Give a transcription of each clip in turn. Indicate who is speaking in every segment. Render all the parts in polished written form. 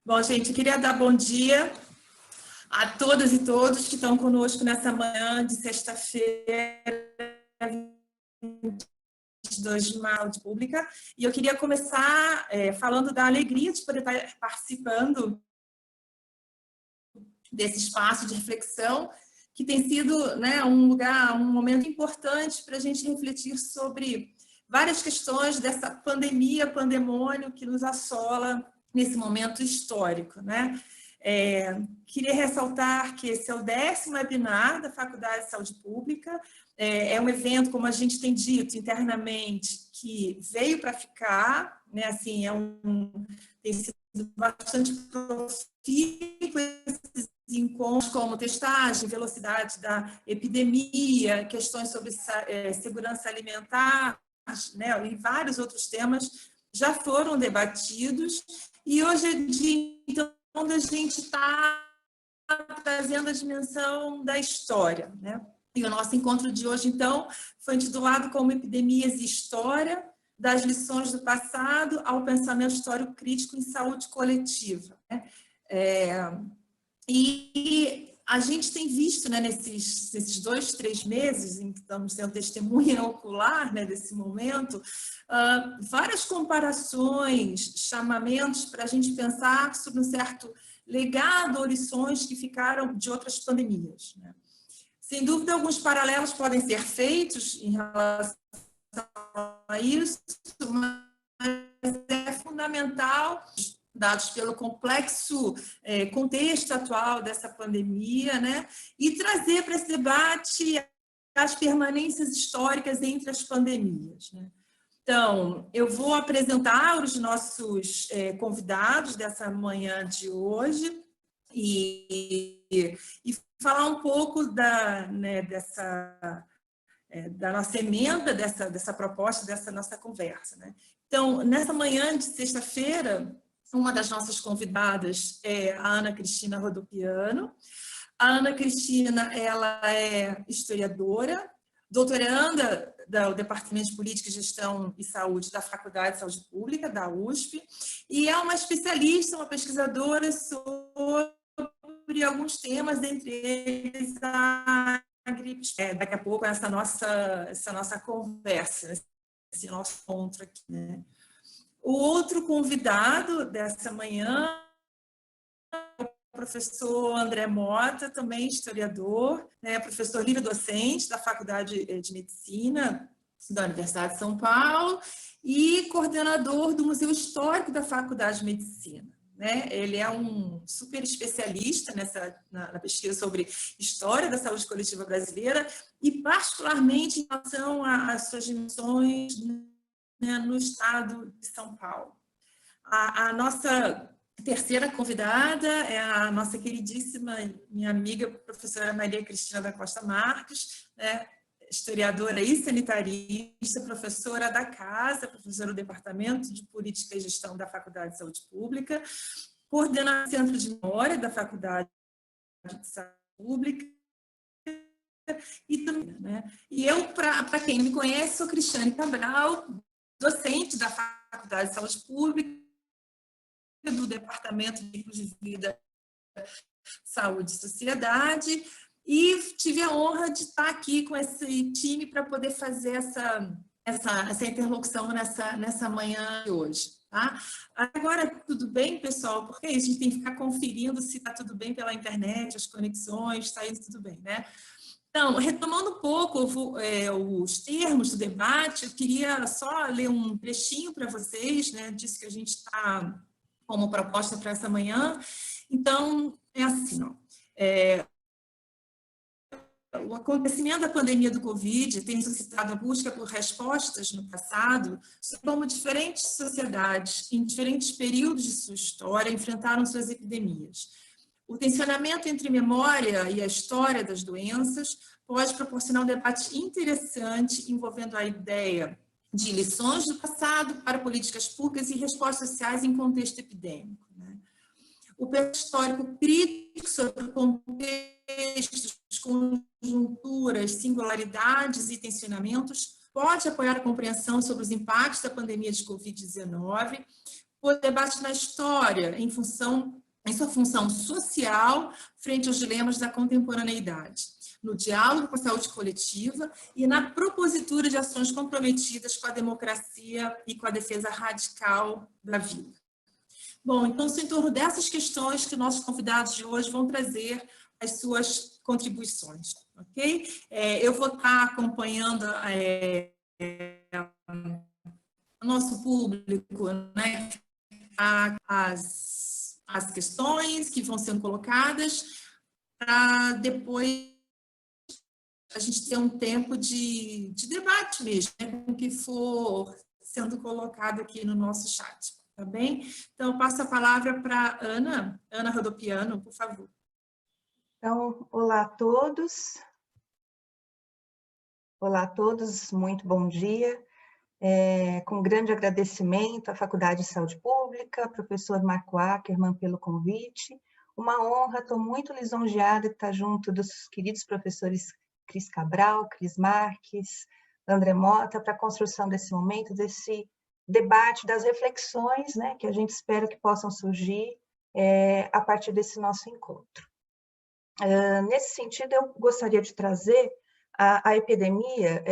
Speaker 1: Bom, gente, eu queria dar bom dia a todas e todos que estão conosco nessa manhã de sexta-feira, 22 de maio, de pública. E eu queria começar falando da alegria de poder estar participando desse espaço de reflexão, que tem sido, né, um momento importante para a gente refletir sobre várias questões dessa pandemia, pandemônio que nos assola nesse momento histórico, né? Queria ressaltar que esse é o 10º webinar da Faculdade de Saúde Pública. É um evento, como a gente tem dito internamente, que veio para ficar, né? Assim, tem sido bastante profícuo esses encontros, como testagem, velocidade da epidemia, questões sobre segurança alimentar, né? E vários outros temas já foram debatidos. E hoje é dia, então, onde a gente está trazendo a dimensão da história, né? E o nosso encontro de hoje, então, foi intitulado como Epidemias e História, das lições do passado ao pensamento histórico crítico em saúde coletiva, né? E a gente tem visto, né, nesses 2, 3 meses em que estamos sendo testemunha ocular, né, desse momento, várias comparações, chamamentos para a gente pensar sobre um certo legado ou lições que ficaram de outras pandemias, né? Sem dúvida, alguns paralelos podem ser feitos em relação a isso, mas é fundamental, dados pelo complexo contexto atual dessa pandemia, né, e trazer para esse debate as permanências históricas entre as pandemias, né. Então, eu vou apresentar os nossos convidados dessa manhã de hoje e falar um pouco da nossa emenda, dessa proposta, dessa nossa conversa, né. Então, nessa manhã de sexta-feira, uma das nossas convidadas é a Ana Cristina Rodopiano. A Ana Cristina, ela é historiadora, doutoranda do Departamento de Política, Gestão e Saúde da Faculdade de Saúde Pública, da USP, e é uma especialista, uma pesquisadora sobre alguns temas, entre eles a gripe. Daqui a pouco, essa nossa conversa, esse nosso encontro aqui, né? O outro convidado dessa manhã é o professor André Mota, também historiador, né, professor livre-docente da Faculdade de Medicina da Universidade de São Paulo e coordenador do Museu Histórico da Faculdade de Medicina, né? Ele é um super especialista na pesquisa sobre história da saúde coletiva brasileira e particularmente em relação às suas dimensões, né, no estado de São Paulo. A nossa terceira convidada é a nossa queridíssima minha amiga, professora Maria Cristina da Costa Marques, né, historiadora e sanitarista, professora da casa, professora do Departamento de Política e Gestão da Faculdade de Saúde Pública, coordenadora do Centro de Memória da Faculdade de Saúde Pública, e também, né? E eu, para quem não me conhece, sou Cristiane Cabral, docente da Faculdade de Saúde Pública, do Departamento de Vida, Saúde e Sociedade, e tive a honra de estar aqui com esse time para poder fazer essa interlocução nessa manhã de hoje. Tá? Agora, tudo bem, pessoal? Porque a gente tem que ficar conferindo se está tudo bem pela internet, as conexões, está indo tudo bem, né? Então, retomando um pouco os termos do debate, eu queria só ler um trechinho para vocês, né, disso que a gente está como proposta para essa manhã. Então, é assim, ó, o acontecimento da pandemia do Covid tem suscitado a busca por respostas no passado sobre como diferentes sociedades, em diferentes períodos de sua história, enfrentaram suas epidemias. O tensionamento entre memória e a história das doenças pode proporcionar um debate interessante envolvendo a ideia de lições do passado para políticas públicas e respostas sociais em contexto epidêmico, né? O pensamento histórico crítico sobre contextos, conjunturas, singularidades e tensionamentos pode apoiar a compreensão sobre os impactos da pandemia de Covid-19, o debate na história, em função em sua função social frente aos dilemas da contemporaneidade, no diálogo com a saúde coletiva e na propositura de ações comprometidas com a democracia e com a defesa radical da vida. Bom, então, são em torno dessas questões que nossos convidados de hoje vão trazer as suas contribuições, ok? Eu vou estar acompanhando o nosso público, né, as questões que vão sendo colocadas, para depois a gente ter um tempo de debate mesmo, né, com o que for sendo colocado aqui no nosso chat, tá bem? Então, eu passo a palavra para Ana Rodopiano, por favor.
Speaker 2: Então, olá a todos. Olá a todos, muito bom dia. Com grande agradecimento à Faculdade de Saúde Pública, professor Marco Ackermann pelo convite. Uma honra, estou muito lisonjeada de estar junto dos queridos professores Cris Cabral, Cris Marques, André Mota, para a construção desse momento, desse debate, das reflexões, né, que a gente espera que possam surgir a partir desse nosso encontro. Nesse sentido, eu gostaria de trazer a epidemia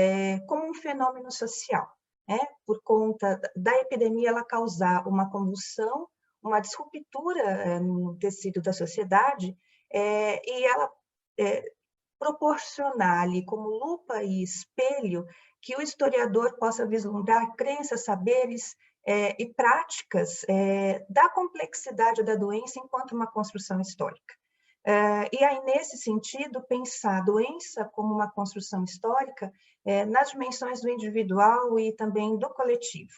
Speaker 2: como um fenômeno social, né? Por conta da epidemia ela causar uma convulsão, uma disruptura no tecido da sociedade, e ela proporcionar ali como lupa e espelho que o historiador possa vislumbrar crenças, saberes e práticas da complexidade da doença enquanto uma construção histórica. E aí, nesse sentido, pensar a doença como uma construção histórica nas dimensões do individual e também do coletivo.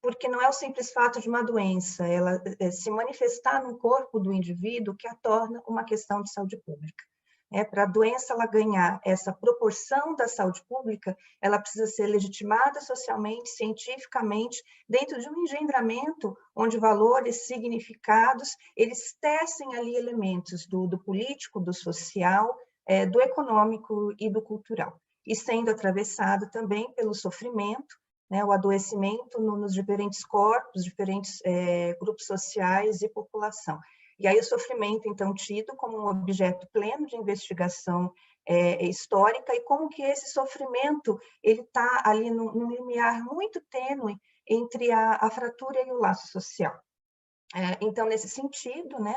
Speaker 2: Porque não é o simples fato de uma doença, ela se manifestar no corpo do indivíduo que a torna uma questão de saúde pública. Para a doença ela ganhar essa proporção da saúde pública, ela precisa ser legitimada socialmente, cientificamente, dentro de um engendramento onde valores, significados, eles tecem ali elementos do político, do social, do econômico e do cultural. E sendo atravessado também pelo sofrimento, né, o adoecimento nos diferentes corpos, diferentes grupos sociais e população. E aí o sofrimento, então, tido como um objeto pleno de investigação histórica e como que esse sofrimento ele está ali num limiar muito tênue entre a fratura e o laço social. Então, nesse sentido, né,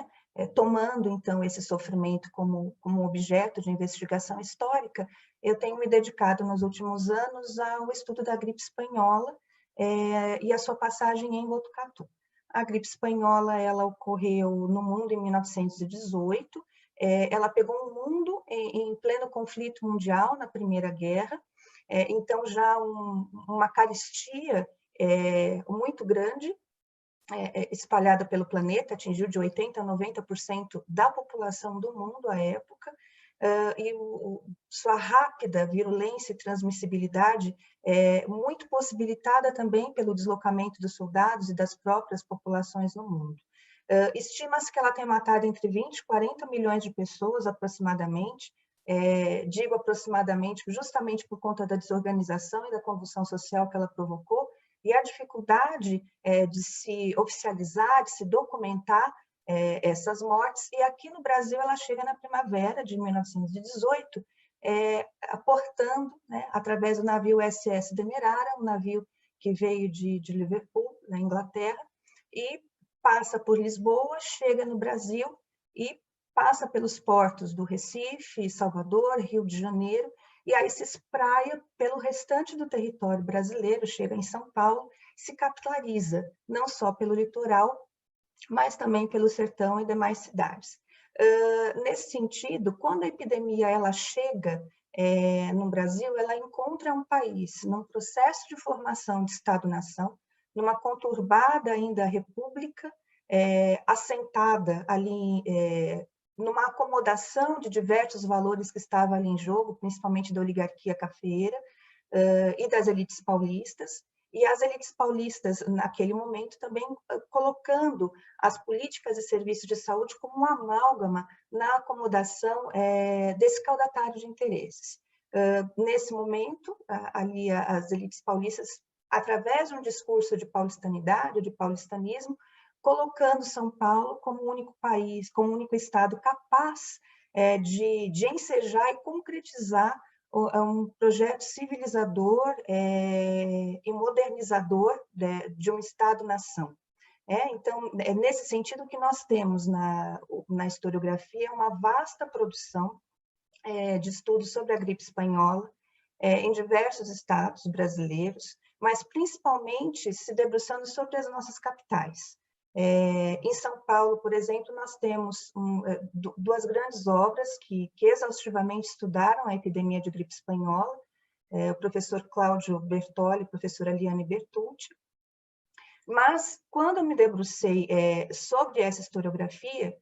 Speaker 2: tomando, então, esse sofrimento como objeto de investigação histórica, eu tenho me dedicado nos últimos anos ao estudo da gripe espanhola e a sua passagem em Botucatu. A gripe espanhola ela ocorreu no mundo em 1918, ela pegou o mundo em pleno conflito mundial, na Primeira Guerra, então já uma carestia muito grande, espalhada pelo planeta, atingiu de 80% a 90% da população do mundo à época, e sua rápida virulência e transmissibilidade muito possibilitada também pelo deslocamento dos soldados e das próprias populações no mundo. Estima-se que ela tenha matado entre 20 e 40 milhões de pessoas, aproximadamente, digo aproximadamente justamente por conta da desorganização e da convulsão social que ela provocou, e a dificuldade de se oficializar, de se documentar essas mortes, e aqui no Brasil ela chega na primavera de 1918, aportando, né, através do navio SS Demerara, um navio que veio de Liverpool, na Inglaterra, e passa por Lisboa, chega no Brasil e passa pelos portos do Recife, Salvador, Rio de Janeiro, e aí se espraia pelo restante do território brasileiro, chega em São Paulo, se capilariza, não só pelo litoral, mas também pelo sertão e demais cidades. Nesse sentido, quando a epidemia ela chega no Brasil, ela encontra um país num processo de formação de Estado-nação, numa conturbada ainda república, assentada ali numa acomodação de diversos valores que estavam ali em jogo, principalmente da oligarquia cafeeira e das elites paulistas, e as elites paulistas, naquele momento, também colocando as políticas e serviços de saúde como uma amálgama na acomodação desse caudatário de interesses. Nesse momento, ali as elites paulistas, através de um discurso de paulistanidade, de paulistanismo, colocando São Paulo como o único país, como o único estado capaz de ensejar e concretizar um projeto civilizador e modernizador de um Estado-nação. Então, é nesse sentido que nós temos na historiografia uma vasta produção de estudos sobre a gripe espanhola em diversos estados brasileiros, mas principalmente se debruçando sobre as nossas capitais. Em São Paulo, por exemplo, nós temos duas grandes obras que exaustivamente estudaram a epidemia de gripe espanhola, o professor Cláudio Bertoli e a professora Liane Bertucci. Mas, quando eu me debrucei sobre essa historiografia,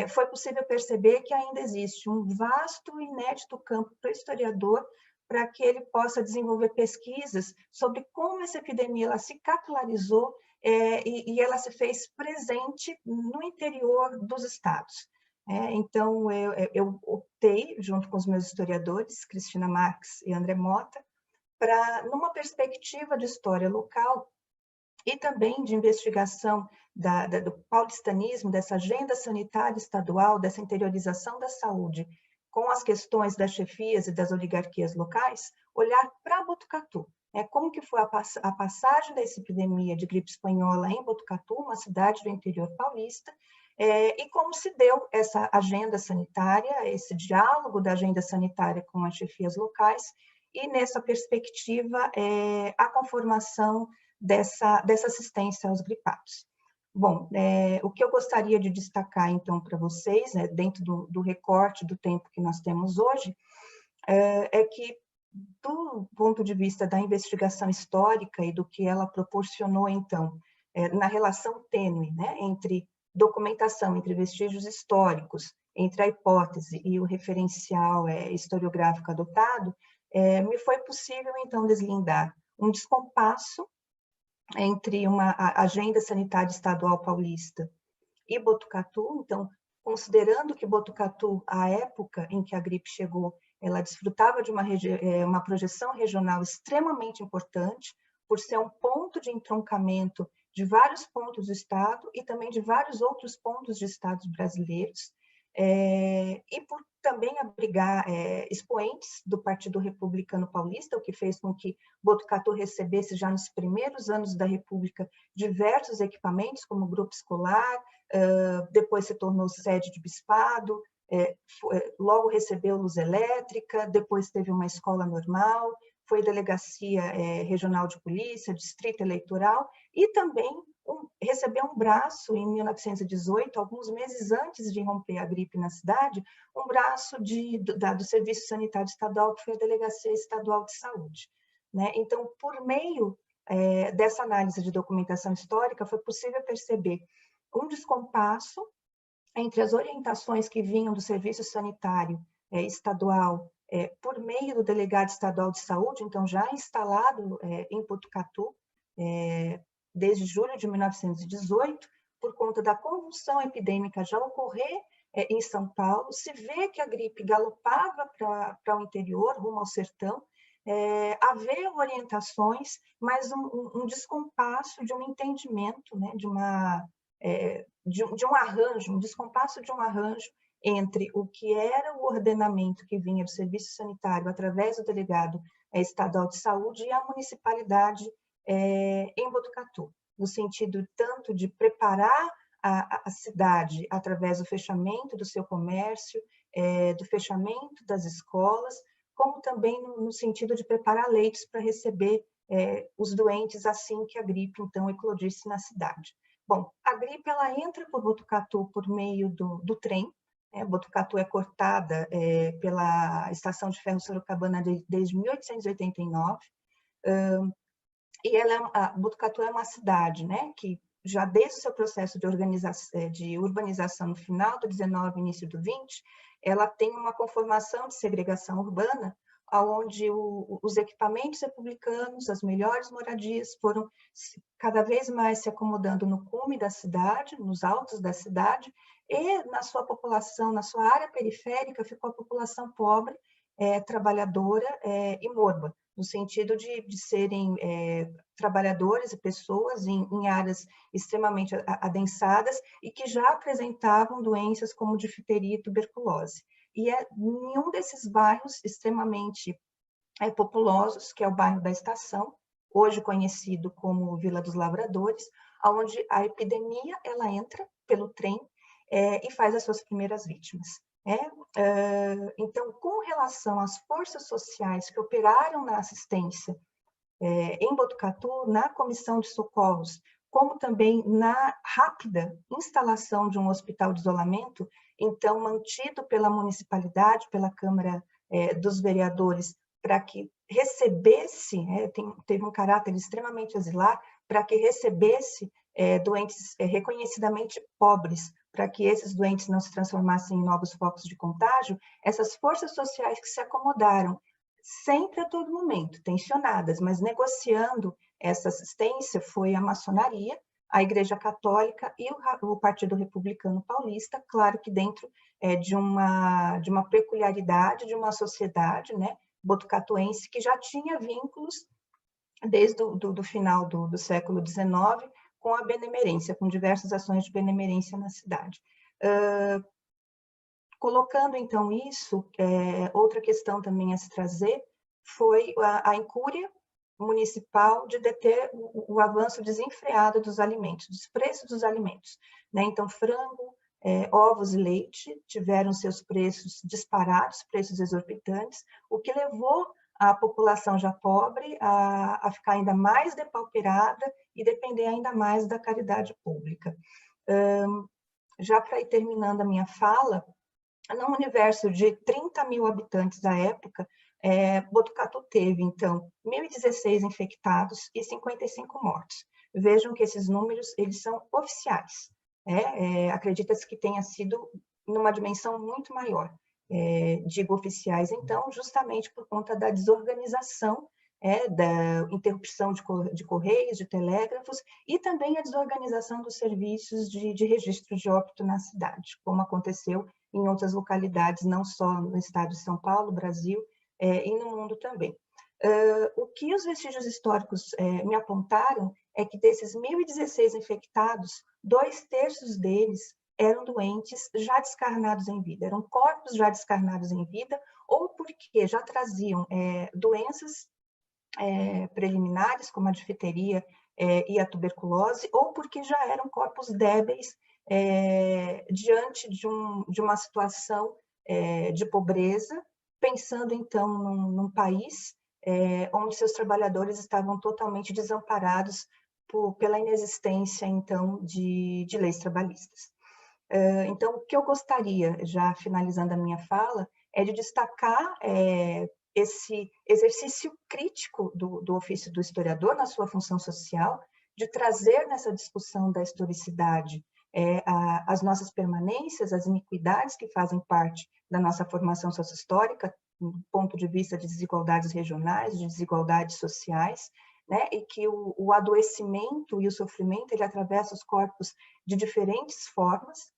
Speaker 2: foi possível perceber que ainda existe um vasto e inédito campo para o historiador para que ele possa desenvolver pesquisas sobre como essa epidemia ela se capilarizou e ela se fez presente no interior dos estados. Então, eu optei, junto com os meus historiadores, Cristina Marques e André Mota, para, numa perspectiva de história local e também de investigação do paulistanismo, dessa agenda sanitária estadual, dessa interiorização da saúde, com as questões das chefias e das oligarquias locais, olhar para Botucatu. Como que foi a passagem dessa epidemia de gripe espanhola em Botucatu, uma cidade do interior paulista, e como se deu essa agenda sanitária, esse diálogo da agenda sanitária com as chefias locais, e nessa perspectiva, a conformação dessa assistência aos gripados. Bom, o que eu gostaria de destacar, então, para vocês, dentro do recorte do tempo que nós temos hoje, é que, do ponto de vista da investigação histórica e do que ela proporcionou, então, na relação tênue, entre documentação, entre vestígios históricos, entre a hipótese e o referencial historiográfico adotado, me foi possível, então, deslindar um descompasso entre a agenda sanitária estadual paulista e Botucatu. Então, considerando que Botucatu, à época em que a gripe chegou, ela desfrutava de uma projeção regional extremamente importante, por ser um ponto de entroncamento de vários pontos do estado e também de vários outros pontos de estados brasileiros, e por também abrigar expoentes do Partido Republicano Paulista, o que fez com que Botucatu recebesse, já nos primeiros anos da República, diversos equipamentos, como grupo escolar, depois se tornou sede de bispado, logo recebeu luz elétrica, depois teve uma escola normal, foi delegacia regional de polícia, distrito eleitoral, e também recebeu um braço, em 1918, alguns meses antes de romper a gripe na cidade, um braço do Serviço Sanitário Estadual, que foi a Delegacia Estadual de Saúde. Então, por meio dessa análise de documentação histórica, foi possível perceber um descompasso entre as orientações que vinham do Serviço Sanitário Estadual, por meio do Delegado Estadual de Saúde, então já instalado em Botucatu, desde julho de 1918, por conta da convulsão epidêmica já ocorrer em São Paulo, se vê que a gripe galopava para o interior, rumo ao sertão, haver orientações, mas um descompasso de um entendimento, de um arranjo, um descompasso de um arranjo entre o que era o ordenamento que vinha do Serviço Sanitário através do Delegado Estadual de Saúde e a municipalidade em Botucatu, no sentido tanto de preparar a cidade através do fechamento do seu comércio, do fechamento das escolas, como também no sentido de preparar leitos para receber os doentes assim que a gripe, então, eclodisse na cidade. Bom, a gripe ela entra por Botucatu por meio do trem. Botucatu é cortada pela Estação de Ferro Sorocabana desde 1889, e Botucatu é uma cidade que já desde o seu processo de urbanização no final do 19, início do 20, ela tem uma conformação de segregação urbana, onde os equipamentos republicanos, as melhores moradias, foram cada vez mais se acomodando no cume da cidade, nos altos da cidade, e na sua população, na sua área periférica, ficou a população pobre, trabalhadora e morba. no sentido de serem trabalhadores e pessoas em áreas extremamente adensadas e que já apresentavam doenças como difteria e tuberculose. E é em um desses bairros extremamente populosos, que é o bairro da Estação, hoje conhecido como Vila dos Lavradores, onde a epidemia ela entra pelo trem e faz as suas primeiras vítimas. Então, com relação às forças sociais que operaram na assistência em Botucatu, na comissão de socorros, como também na rápida instalação de um hospital de isolamento, então mantido pela municipalidade, pela Câmara dos Vereadores, para que recebesse, teve um caráter extremamente asilar, para que recebesse doentes reconhecidamente pobres, para que esses doentes não se transformassem em novos focos de contágio, essas forças sociais que se acomodaram, sempre a todo momento, tensionadas, mas negociando essa assistência, foi a maçonaria, a Igreja Católica e o Partido Republicano Paulista, claro que dentro de uma peculiaridade de uma sociedade, né, botucatuense, que já tinha vínculos desde o final do século XIX com a benemerência, com diversas ações de benemerência na cidade. Colocando, então, isso, outra questão também a se trazer foi a incúria municipal de deter o avanço desenfreado dos alimentos, dos preços dos alimentos. Né? Então, frango, ovos e leite tiveram seus preços disparados, preços exorbitantes, o que levou a população já pobre a ficar ainda mais depauperada e depender ainda mais da caridade pública. Já para ir terminando a minha fala, num universo de 30 mil habitantes da época, Botucatu teve, então, 1.016 infectados e 55 mortos. Vejam que esses números eles são oficiais. Acredita-se que tenha sido numa dimensão muito maior. Digo oficiais, então, justamente por conta da desorganização, da interrupção de correios, de telégrafos, e também a desorganização dos serviços de registro de óbito na cidade, como aconteceu em outras localidades, não só no estado de São Paulo, Brasil, e no mundo também. O que os vestígios históricos me apontaram é que desses 1.016 infectados, 2/3 deles eram doentes já descarnados em vida, eram corpos já descarnados em vida, ou porque já traziam doenças preliminares, como a difteria e a tuberculose, ou porque já eram corpos débeis diante de uma situação de pobreza, pensando, então, num país onde seus trabalhadores estavam totalmente desamparados pela inexistência, então, de leis trabalhistas. Então, o que eu gostaria, já finalizando a minha fala, é de destacar esse exercício crítico do ofício do historiador na sua função social, de trazer nessa discussão da historicidade as nossas permanências, as iniquidades que fazem parte da nossa formação sociohistórica, do ponto de vista de desigualdades regionais, de desigualdades sociais, né? E que o adoecimento e o sofrimento ele atravessa os corpos de diferentes formas,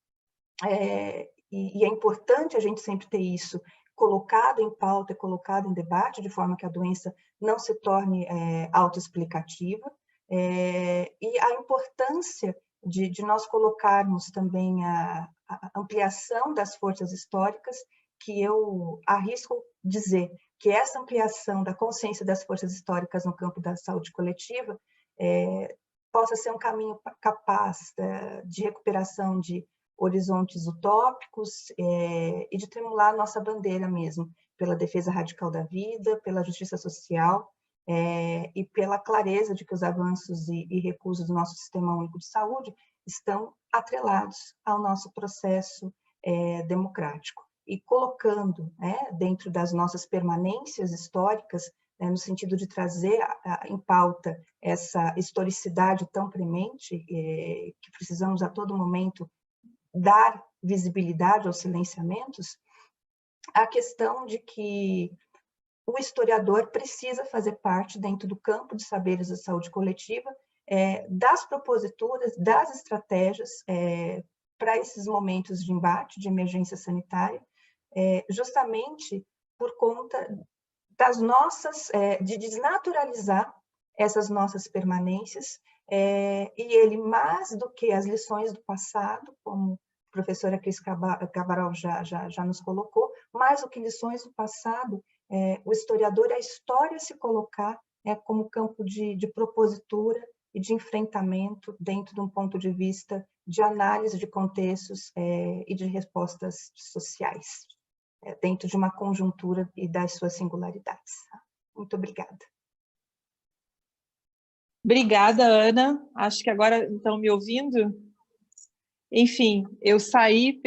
Speaker 2: e é importante a gente sempre ter isso colocado em pauta, colocado em debate, de forma que a doença não se torne autoexplicativa, e a importância de nós colocarmos também a ampliação das forças históricas, que eu arrisco dizer que essa ampliação da consciência das forças históricas no campo da saúde coletiva possa ser um caminho capaz de recuperação de horizontes utópicos e de tremular nossa bandeira mesmo, pela defesa radical da vida, pela justiça social e pela clareza de que os avanços e recursos do nosso Sistema Único de Saúde estão atrelados ao nosso processo democrático. E colocando dentro das nossas permanências históricas, no sentido de trazer em pauta essa historicidade tão premente, que precisamos a todo momento dar visibilidade aos silenciamentos, a questão de que o historiador precisa fazer parte, dentro do campo de saberes da saúde coletiva, das proposituras, das estratégias para esses momentos de embate, de emergência sanitária, justamente por conta de desnaturalizar essas nossas permanências, e ele, mais do que as lições do passado, como a professora Cris Cabral já nos colocou, mais do que lições do passado, o historiador, a história se colocar como campo de propositura e de enfrentamento dentro de um ponto de vista de análise de contextos e de respostas sociais, dentro de uma conjuntura e das suas singularidades. Muito obrigada.
Speaker 3: Obrigada, Ana. Acho que agora estão me ouvindo. Enfim, eu saí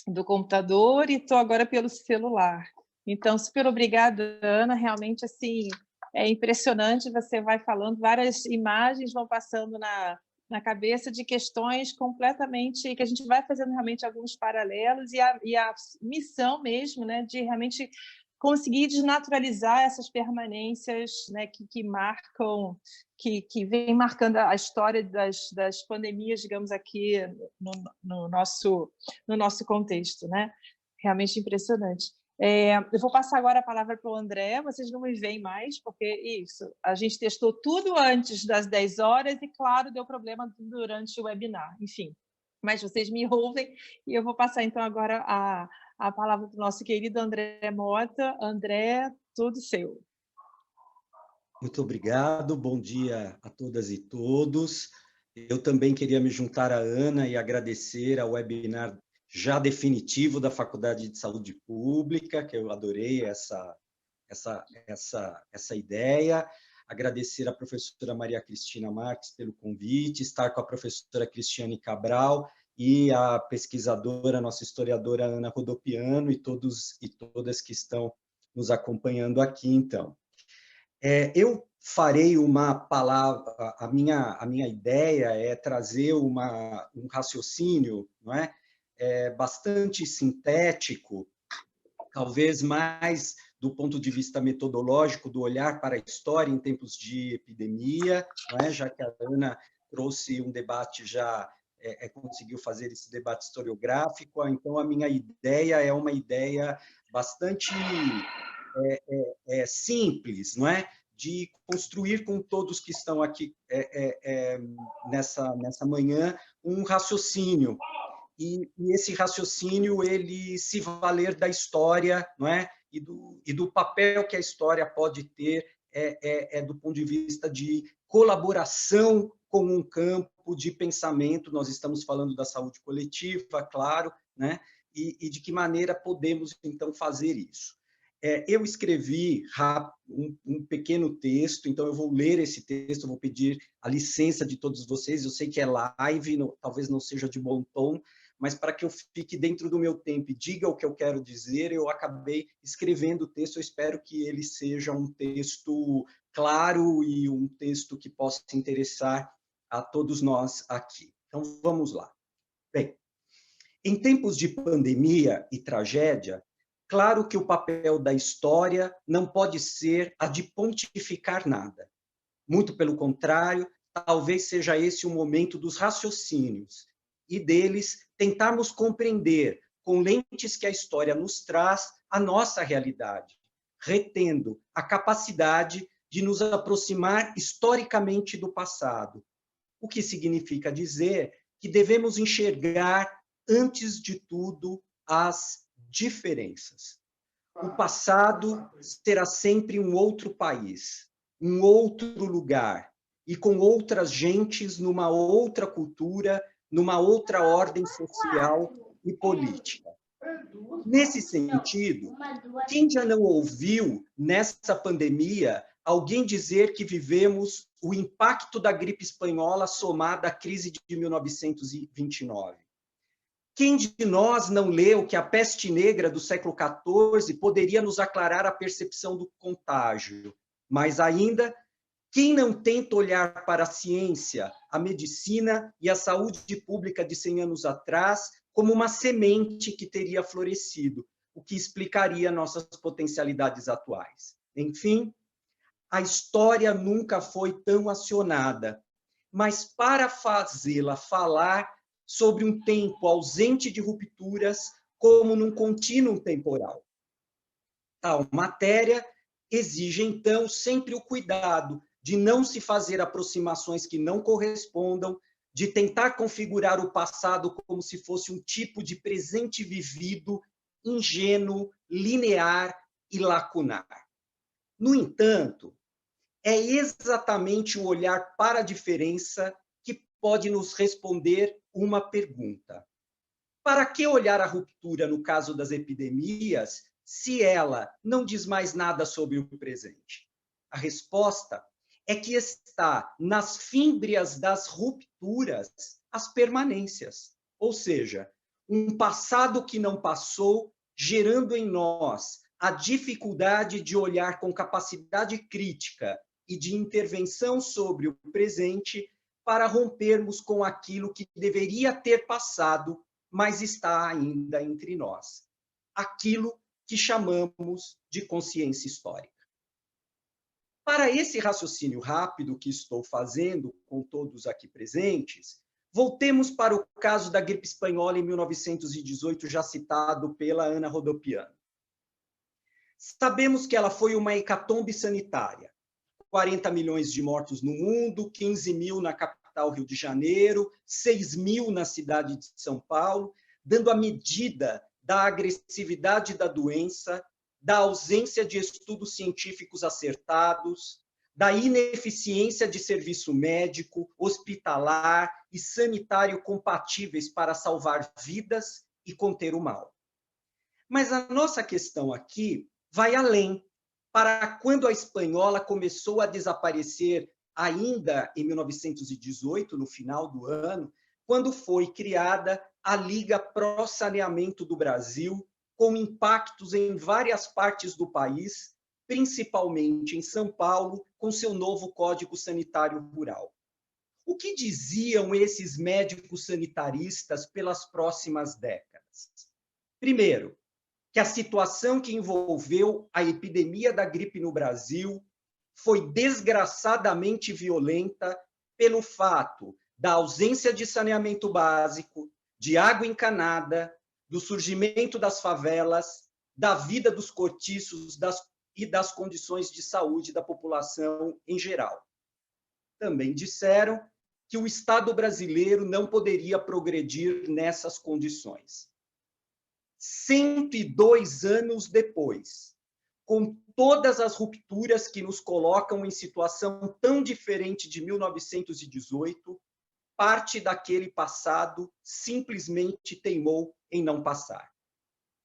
Speaker 3: do computador e estou agora pelo celular. Então, super obrigada, Ana. Realmente, assim, é impressionante. Você vai falando, várias imagens vão passando na cabeça de questões completamente... que a gente vai fazendo realmente alguns paralelos e a missão mesmo, né, de realmente conseguir desnaturalizar essas permanências, né, que marcam, que vem marcando a história das pandemias, digamos, aqui no nosso contexto, né? Realmente impressionante. Eu vou passar agora a palavra para o André, vocês não me veem mais, porque isso, a gente testou tudo antes das 10 horas e, claro, deu problema durante o webinar, enfim. Mas vocês me ouvem e eu vou passar, então, agora a palavra para o nosso querido André Mota. André, tudo seu.
Speaker 4: Muito obrigado, bom dia a todas e todos. Eu também queria me juntar à Ana e agradecer ao webinar já definitivo da Faculdade de Saúde Pública, que eu adorei essa ideia. Agradecer à professora Maria Cristina Marques pelo convite, estar com a professora Cristiane Cabral e a pesquisadora, nossa historiadora Ana Rodopiano, e todos e todas que estão nos acompanhando aqui, então. Eu farei uma palavra, a minha ideia é trazer um raciocínio, não é? Bastante sintético, talvez mais do ponto de vista metodológico, do olhar para a história em tempos de epidemia, não é? Já que a Ana trouxe um debate já, conseguiu fazer esse debate historiográfico, então a minha ideia é uma ideia bastante simples, não é? De construir com todos que estão aqui nessa manhã um raciocínio. E esse raciocínio, ele se valer da história, não é? E do papel que a história pode ter do ponto de vista de colaboração com um campo de pensamento. Nós estamos falando da saúde coletiva, claro, né? E de que maneira podemos, então, fazer isso. Eu escrevi um pequeno texto, então eu vou ler esse texto, eu vou pedir a licença de todos vocês, eu sei que é live, talvez não seja de bom tom, mas para que eu fique dentro do meu tempo e diga o que eu quero dizer, eu acabei escrevendo o texto, eu espero que ele seja um texto claro e um texto que possa interessar a todos nós aqui. Então, vamos lá. Bem, em tempos de pandemia e tragédia, claro que o papel da história não pode ser a de pontificar nada. Muito pelo contrário, talvez seja esse o momento dos raciocínios e deles tentarmos compreender, com lentes que a história nos traz, a nossa realidade, retendo a capacidade de nos aproximar historicamente do passado, o que significa dizer que devemos enxergar, antes de tudo, as diferenças. O passado será sempre um outro país, um outro lugar, e com outras gentes, numa outra cultura, numa outra ordem social e política. Nesse sentido, quem já não ouviu, nessa pandemia, alguém dizer que vivemos o impacto da gripe espanhola somada à crise de 1929? Quem de nós não leu que a peste negra do século XIV poderia nos aclarar a percepção do contágio? Mas ainda, quem não tenta olhar para a ciência, a medicina e a saúde pública de 100 anos atrás como uma semente que teria florescido, o que explicaria nossas potencialidades atuais? Enfim, a história nunca foi tão acionada, mas para fazê-la falar sobre um tempo ausente de rupturas, como num contínuo temporal. tal matéria exige, então, sempre o cuidado de não se fazer aproximações que não correspondam, de tentar configurar o passado como se fosse um tipo de presente vivido, ingênuo, linear e lacunar. No entanto, é exatamente o olhar para a diferença que pode nos responder uma pergunta. Para que olhar a ruptura no caso das epidemias, se ela não diz mais nada sobre o presente? A resposta é que está nas fímbrias das rupturas as permanências, ou seja, um passado que não passou, gerando em nós a dificuldade de olhar com capacidade crítica e de intervenção sobre o presente para rompermos com aquilo que deveria ter passado, mas está ainda entre nós. Aquilo que chamamos de consciência histórica. Para esse raciocínio rápido que estou fazendo com todos aqui presentes, voltemos para o caso da gripe espanhola em 1918, já citado pela Ana Rodopiano. Sabemos que ela foi uma hecatombe sanitária. 40 milhões de mortos no mundo, 15 mil na capital Rio de Janeiro, 6 mil na cidade de São Paulo, dando a medida da agressividade da doença, da ausência de estudos científicos acertados, da ineficiência de serviço médico, hospitalar e sanitário compatíveis para salvar vidas e conter o mal. Mas a nossa questão aqui vai além. Para quando a espanhola começou a desaparecer, ainda em 1918, no final do ano, quando foi criada a Liga Pró Saneamento do Brasil, com impactos em várias partes do país, principalmente em São Paulo, com seu novo Código Sanitário Rural. O que diziam esses médicos sanitaristas pelas próximas décadas? Primeiro, que a situação que envolveu a epidemia da gripe no Brasil foi desgraçadamente violenta pelo fato da ausência de saneamento básico, de água encanada, do surgimento das favelas, da vida dos cortiços e das condições de saúde da população em geral. Também disseram que o Estado brasileiro não poderia progredir nessas condições. 102 anos depois, com todas as rupturas que nos colocam em situação tão diferente de 1918, parte daquele passado simplesmente teimou em não passar.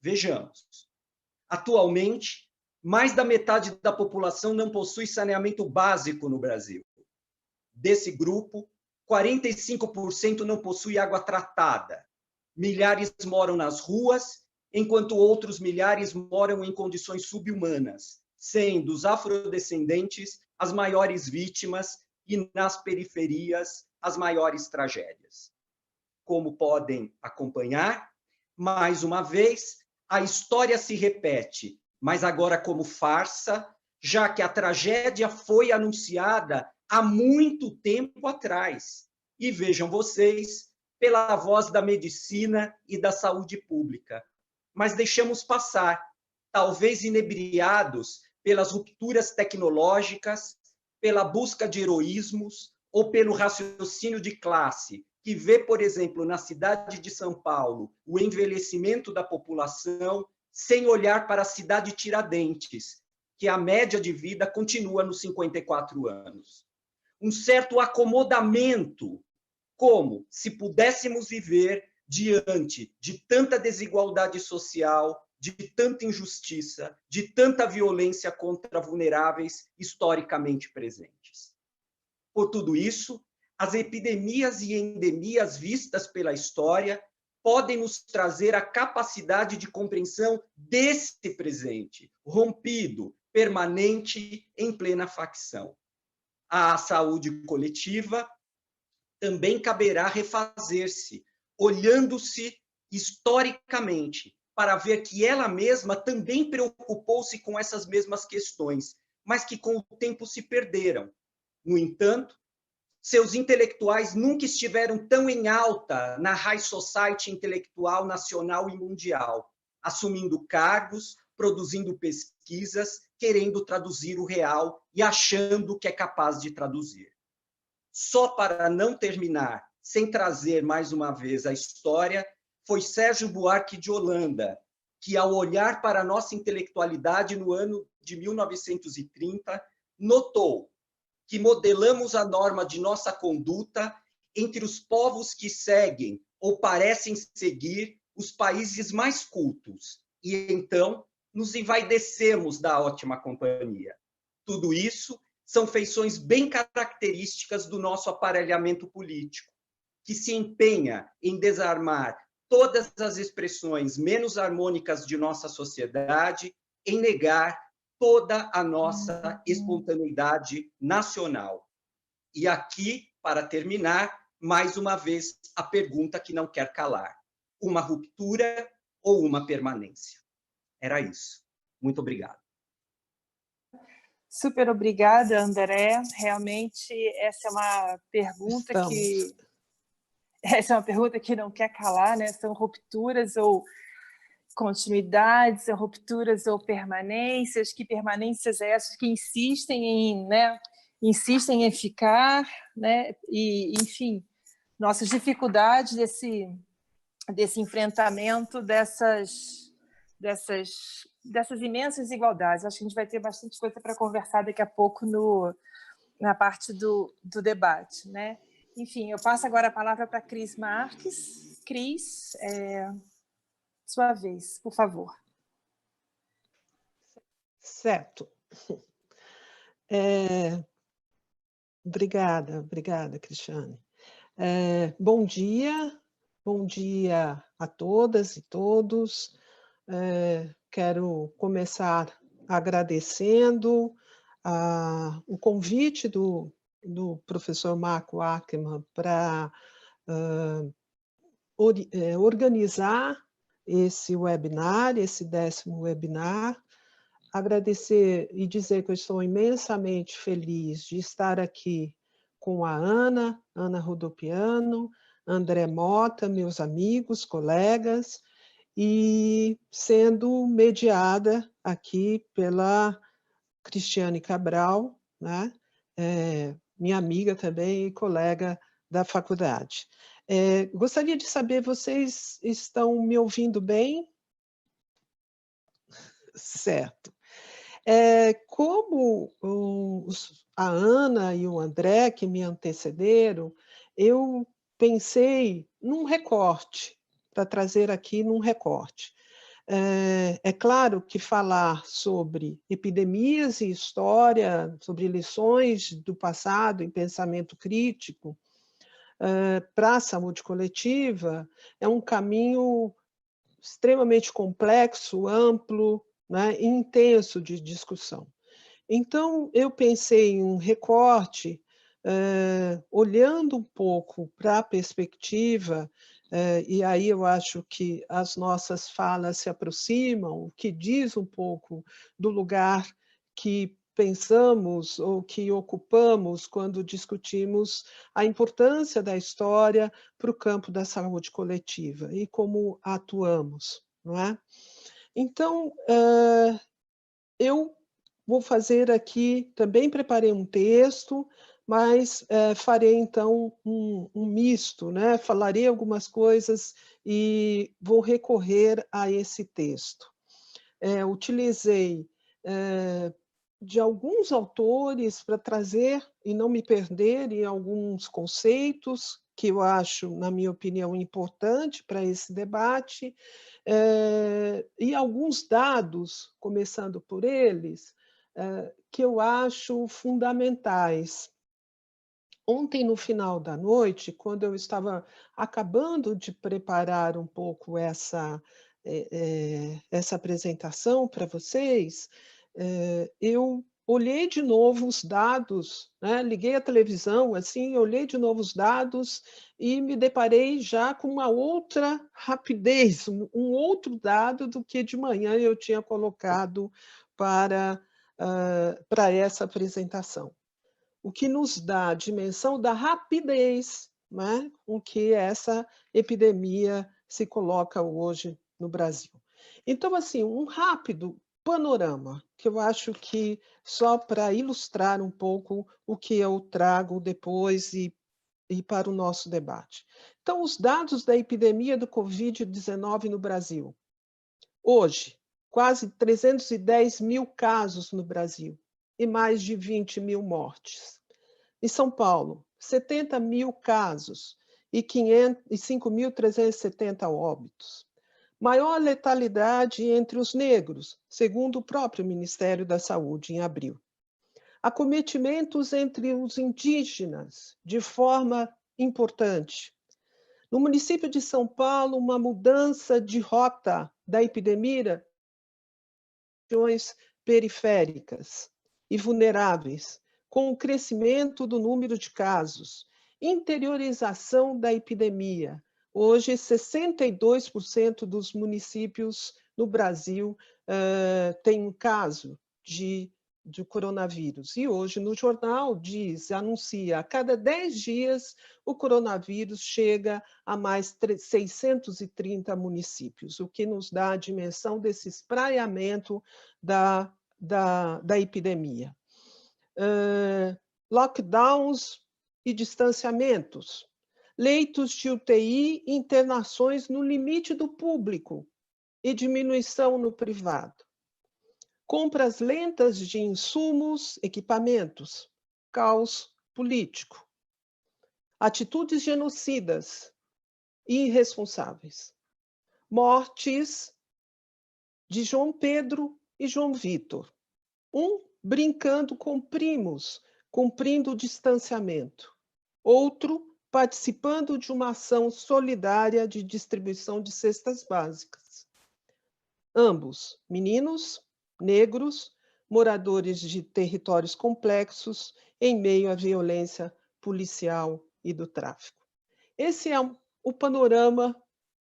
Speaker 4: Vejamos. Atualmente, mais da metade da população não possui saneamento básico no Brasil. Desse grupo, 45% não possui água tratada. Milhares moram nas ruas, enquanto outros milhares moram em condições subhumanas, sendo os afrodescendentes as maiores vítimas e nas periferias as maiores tragédias. Como podem acompanhar, mais uma vez, a história se repete, mas agora como farsa, já que a tragédia foi anunciada há muito tempo atrás. E vejam vocês, pela voz da medicina e da saúde pública. Mas deixamos passar, talvez inebriados pelas rupturas tecnológicas, pela busca de heroísmos ou pelo raciocínio de classe, que vê, por exemplo, na cidade de São Paulo, o envelhecimento da população, sem olhar para a cidade Tiradentes, que a média de vida continua nos 54 anos. Um certo acomodamento, como se pudéssemos viver diante de tanta desigualdade social, de tanta injustiça, de tanta violência contra vulneráveis historicamente presentes. Por tudo isso, as epidemias e endemias vistas pela história podem nos trazer a capacidade de compreensão desse presente, rompido, permanente, em plena facção. À saúde coletiva também caberá refazer-se, olhando-se historicamente, para ver que ela mesma também preocupou-se com essas mesmas questões, mas que com o tempo se perderam. No entanto, seus intelectuais nunca estiveram tão em alta na high society intelectual nacional e mundial, assumindo cargos, produzindo pesquisas, querendo traduzir o real e achando que é capaz de traduzir. Só para não terminar, sem trazer mais uma vez a história, foi Sérgio Buarque de Holanda, que, ao olhar para a nossa intelectualidade no ano de 1930, notou que modelamos a norma de nossa conduta entre os povos que seguem ou parecem seguir os países mais cultos, e então nos envaidecemos da ótima companhia. Tudo isso são feições bem características do nosso aparelhamento político, que se empenha em desarmar todas as expressões menos harmônicas de nossa sociedade, em negar toda a nossa espontaneidade nacional. E aqui, para terminar, mais uma vez, a pergunta que não quer calar: uma ruptura ou uma permanência? Era isso. Muito obrigado.
Speaker 3: Super obrigada, André. Realmente, essa é uma pergunta que não quer calar, né? São rupturas ou continuidades, são rupturas ou permanências. Que permanências essas que insistem em ficar, né? E, enfim, nossas dificuldades desse enfrentamento dessas imensas desigualdades. Acho que a gente vai ter bastante coisa para conversar daqui a pouco na parte do debate, né? Enfim, eu passo agora a palavra para a Cris Marques. Cris, sua vez, por favor.
Speaker 5: Certo. Obrigada, Cristiane. Bom dia a todas e todos. Quero começar agradecendo o convite do professor Marco Ackermann para organizar esse webinar, esse 10º webinar. Agradecer e dizer que eu estou imensamente feliz de estar aqui com a Ana Rodopiano, André Mota, meus amigos, colegas, e sendo mediada aqui pela Cristiane Cabral, né? Minha amiga também e colega da faculdade. Gostaria de saber, vocês estão me ouvindo bem? Certo. Como a Ana e o André, que me antecederam, eu pensei num recorte, para trazer aqui num recorte. É claro que falar sobre epidemias e história, sobre lições do passado em pensamento crítico, para a saúde coletiva, é um caminho extremamente complexo, amplo, né, e intenso de discussão. Então, eu pensei em um recorte, olhando um pouco para a perspectiva, e aí eu acho que as nossas falas se aproximam, o que diz um pouco do lugar que pensamos ou que ocupamos quando discutimos a importância da história para o campo da saúde coletiva e como atuamos, não é? Então, eu vou fazer aqui, também preparei um texto, mas farei então um misto, né? Falarei algumas coisas e vou recorrer a esse texto. Utilizei de alguns autores para trazer e não me perder em alguns conceitos que eu acho, na minha opinião, importante para esse debate, e alguns dados, começando por eles, que eu acho fundamentais. Ontem, no final da noite, quando eu estava acabando de preparar um pouco essa apresentação para vocês, eu olhei de novo os dados, né? Liguei a televisão, assim, olhei de novo os dados e me deparei já com uma outra rapidez, um outro dado do que de manhã eu tinha colocado para essa apresentação. O que nos dá a dimensão da rapidez, né, com que essa epidemia se coloca hoje no Brasil. Então, assim, um rápido panorama, que eu acho que só para ilustrar um pouco o que eu trago depois e para o nosso debate. Então, os dados da epidemia do Covid-19 no Brasil. Hoje, quase 310 mil casos no Brasil e mais de 20 mil mortes. Em São Paulo, 70 mil casos e 5.370 óbitos. Maior letalidade entre os negros, segundo o próprio Ministério da Saúde, em abril. Acometimentos entre os indígenas, de forma importante. No município de São Paulo, uma mudança de rota da epidemia, regiões periféricas e vulneráveis, com o crescimento do número de casos, interiorização da epidemia. Hoje, 62% dos municípios no Brasil têm um caso de coronavírus. E hoje, no jornal, anuncia, a cada 10 dias, o coronavírus chega a mais 630 municípios, o que nos dá a dimensão desse espraiamento da epidemia. Lockdowns e distanciamentos, leitos de UTI e internações no limite do público e diminuição no privado. Compras lentas de insumos, equipamentos, caos político. Atitudes genocidas e irresponsáveis. Mortes de João Pedro e João Vitor. Um brincando com primos, cumprindo o distanciamento. Outro participando de uma ação solidária de distribuição de cestas básicas. Ambos meninos, negros, moradores de territórios complexos, em meio à violência policial e do tráfico. Esse é o panorama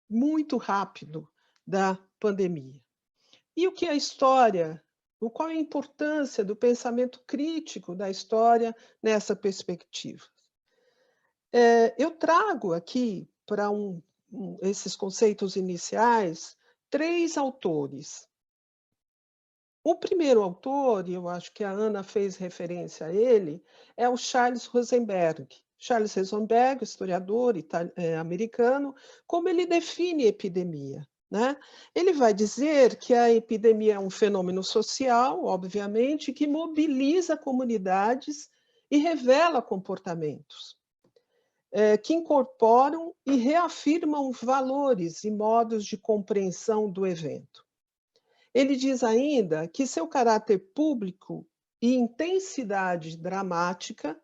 Speaker 5: muito rápido da pandemia. E o que é a história? Qual é a importância do pensamento crítico da história nessa perspectiva? Eu trago aqui, para esses conceitos iniciais, 3 autores. O primeiro autor, e eu acho que a Ana fez referência a ele, é o Charles Rosenberg. Charles Rosenberg, historiador americano, como ele define epidemia, né? Ele vai dizer que a epidemia é um fenômeno social, obviamente, que mobiliza comunidades e revela comportamentos que incorporam e reafirmam valores e modos de compreensão do evento. Ele diz ainda que seu caráter público e intensidade dramática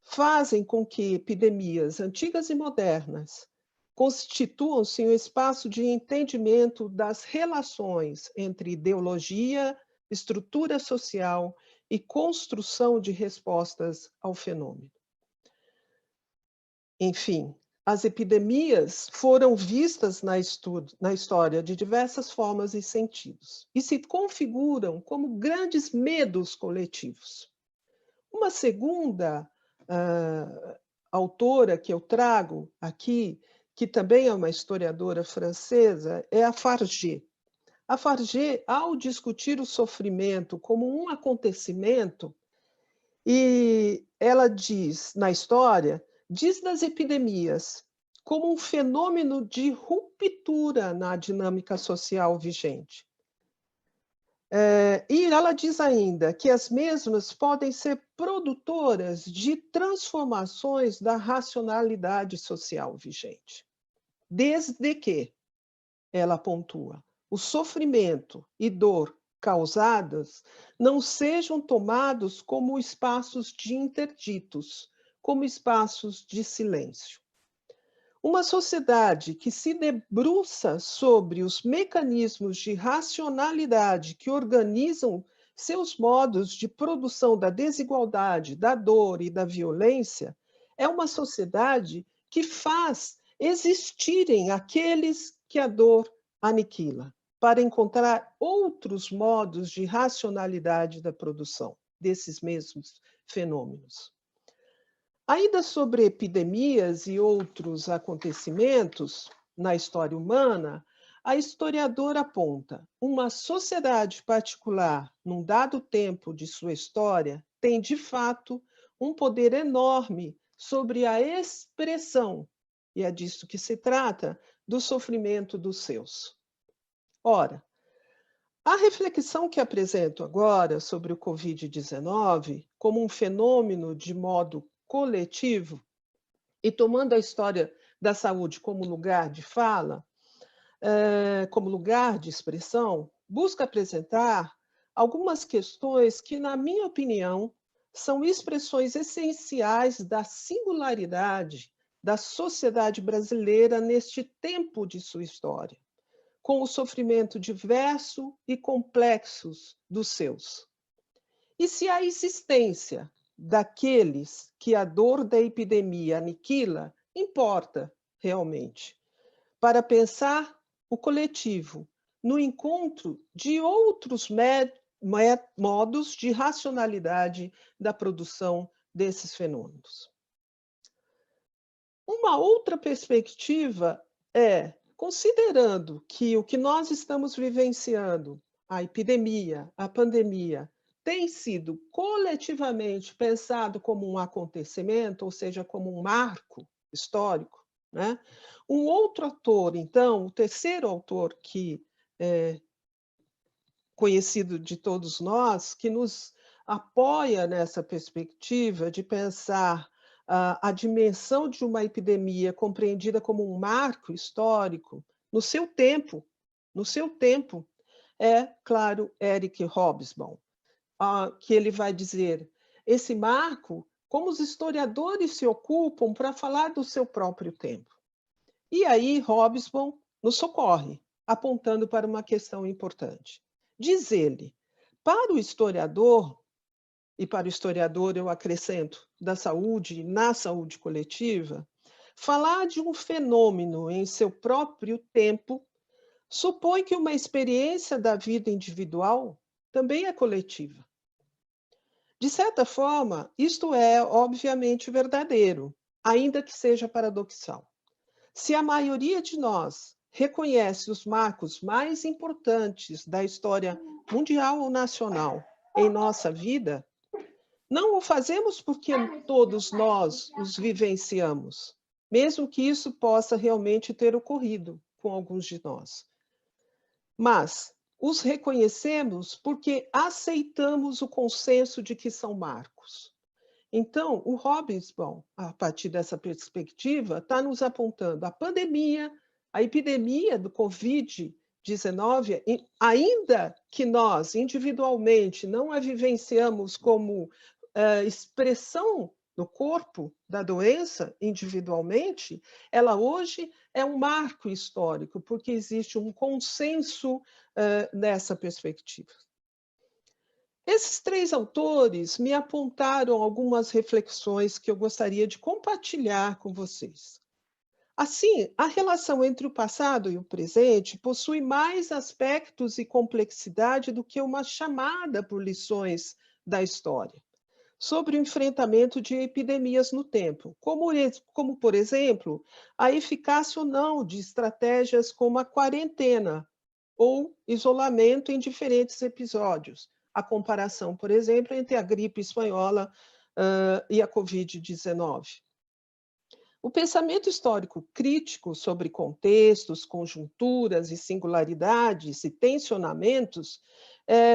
Speaker 5: fazem com que epidemias antigas e modernas constituam-se um espaço de entendimento das relações entre ideologia, estrutura social e construção de respostas ao fenômeno. Enfim, as epidemias foram vistas na história de diversas formas e sentidos e se configuram como grandes medos coletivos. Uma segunda autora que eu trago aqui, que também é uma historiadora francesa, é a Fargé. A Fargé, ao discutir o sofrimento como um acontecimento, e ela diz, na história, diz das epidemias como um fenômeno de ruptura na dinâmica social vigente. E ela diz ainda que as mesmas podem ser produtoras de transformações da racionalidade social vigente, desde que, ela pontua, o sofrimento e dor causadas não sejam tomados como espaços de interditos, como espaços de silêncio. Uma sociedade que se debruça sobre os mecanismos de racionalidade que organizam seus modos de produção da desigualdade, da dor e da violência, é uma sociedade que faz existirem aqueles que a dor aniquila, para encontrar outros modos de racionalidade da produção desses mesmos fenômenos. Ainda sobre epidemias e outros acontecimentos na história humana, a historiadora aponta: uma sociedade particular, num dado tempo de sua história, tem, de fato, um poder enorme sobre a expressão, e é disso que se trata, do sofrimento dos seus. Ora, a reflexão que apresento agora sobre o Covid-19 como um fenômeno de modo coletivo e tomando a história da saúde como lugar de fala, como lugar de expressão, busca apresentar algumas questões que, na minha opinião, são expressões essenciais da singularidade da sociedade brasileira neste tempo de sua história, com o sofrimento diverso e complexos dos seus. E se a existência daqueles que a dor da epidemia aniquila importa realmente, para pensar o coletivo no encontro de outros modos de racionalidade da produção desses fenômenos. Uma outra perspectiva é, considerando que o que nós estamos vivenciando, a epidemia, a pandemia, tem sido coletivamente pensado como um acontecimento, ou seja, como um marco histórico, né? Um outro autor, então, o terceiro autor que é conhecido de todos nós, que nos apoia nessa perspectiva de pensar a dimensão de uma epidemia compreendida como um marco histórico no seu tempo, é, claro, Eric Hobsbawm, que ele vai dizer, esse marco, como os historiadores se ocupam para falar do seu próprio tempo. E aí Hobsbawm nos socorre, apontando para uma questão importante. Diz ele, para o historiador, e para o historiador eu acrescento, da saúde, na saúde coletiva, falar de um fenômeno em seu próprio tempo supõe que uma experiência da vida individual também é coletiva. De certa forma, isto é obviamente verdadeiro, ainda que seja paradoxal. Se a maioria de nós reconhece os marcos mais importantes da história mundial ou nacional em nossa vida, não o fazemos porque todos nós os vivenciamos, mesmo que isso possa realmente ter ocorrido com alguns de nós. Mas os reconhecemos porque aceitamos o consenso de que são marcos. Então, o Hobsbawm, a partir dessa perspectiva, está nos apontando a pandemia, a epidemia do Covid-19, ainda que nós, individualmente, não a vivenciamos como expressão do corpo da doença, individualmente, ela hoje é um marco histórico, porque existe um consenso nessa perspectiva. Esses três autores me apontaram algumas reflexões que eu gostaria de compartilhar com vocês. Assim, a relação entre o passado e o presente possui mais aspectos e complexidade do que uma chamada por lições da história sobre o enfrentamento de epidemias no tempo, como por exemplo, a eficácia ou não de estratégias como a quarentena ou isolamento em diferentes episódios. A comparação, por exemplo, entre a gripe espanhola e a Covid-19. O pensamento histórico crítico sobre contextos, conjunturas e singularidades e tensionamentos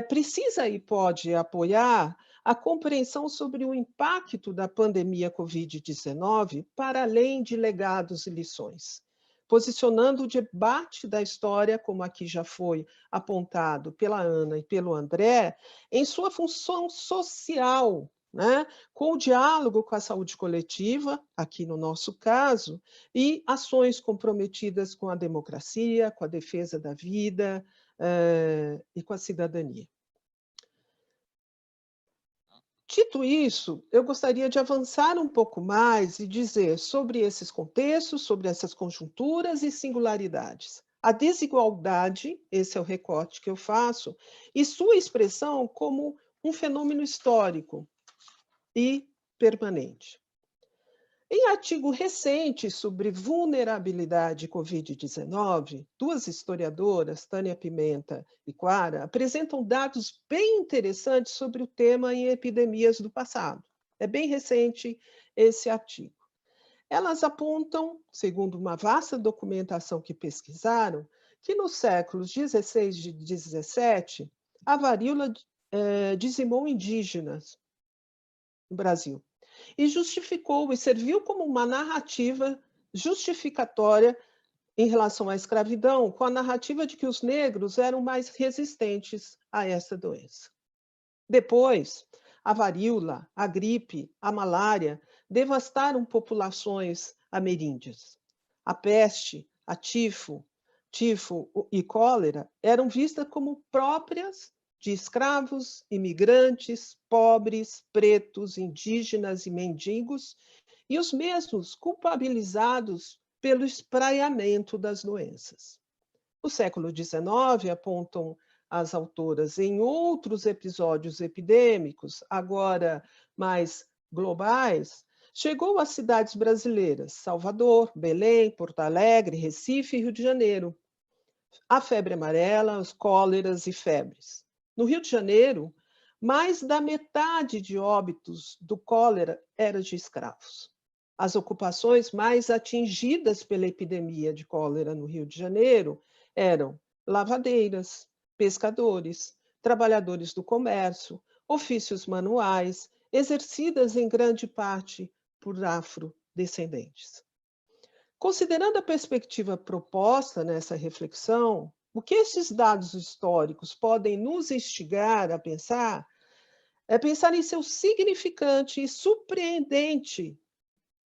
Speaker 5: precisa e pode apoiar a compreensão sobre o impacto da pandemia Covid-19 para além de legados e lições, posicionando o debate da história, como aqui já foi apontado pela Ana e pelo André, em sua função social, né? Com o diálogo com a saúde coletiva, aqui no nosso caso, e ações comprometidas com a democracia, com a defesa da vida e com a cidadania. Dito isso, eu gostaria de avançar um pouco mais e dizer sobre esses contextos, sobre essas conjunturas e singularidades. A desigualdade, esse é o recorte que eu faço, e sua expressão como um fenômeno histórico e permanente. Em artigo recente sobre vulnerabilidade Covid-19, duas historiadoras, Tânia Pimenta e Quara, apresentam dados bem interessantes sobre o tema em epidemias do passado. É bem recente esse artigo. Elas apontam, segundo uma vasta documentação que pesquisaram, que nos séculos 16 e 17, a varíola dizimou indígenas no Brasil e justificou e serviu como uma narrativa justificatória em relação à escravidão, com a narrativa de que os negros eram mais resistentes a essa doença. Depois, a varíola, a gripe, a malária devastaram populações ameríndias. A peste, a tifo e cólera eram vistas como próprias de escravos, imigrantes, pobres, pretos, indígenas e mendigos, e os mesmos culpabilizados pelo espraiamento das doenças. No século XIX, apontam as autoras, em outros episódios epidêmicos, agora mais globais, chegou às cidades brasileiras, Salvador, Belém, Porto Alegre, Recife e Rio de Janeiro. A febre amarela, os cóleras e febres. No Rio de Janeiro, mais da metade de óbitos do cólera era de escravos. As ocupações mais atingidas pela epidemia de cólera no Rio de Janeiro eram lavadeiras, pescadores, trabalhadores do comércio, ofícios manuais, exercidas em grande parte por afrodescendentes. Considerando a perspectiva proposta nessa reflexão, o que esses dados históricos podem nos instigar a pensar é pensar em seu significante e surpreendente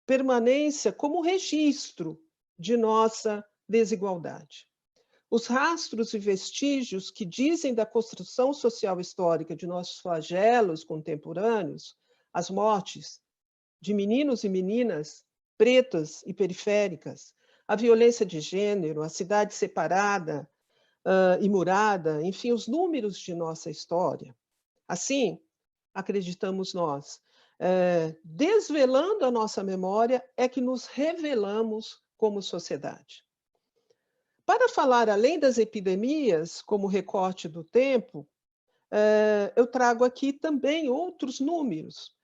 Speaker 5: permanência como registro de nossa desigualdade. Os rastros e vestígios que dizem da construção social histórica de nossos flagelos contemporâneos, as mortes de meninos e meninas pretas e periféricas, a violência de gênero, a cidade separada e murada, enfim, os números de nossa história. Assim, acreditamos nós, desvelando a nossa memória, é que nos revelamos como sociedade. Para falar além das epidemias, como recorte do tempo, eu trago aqui também outros números.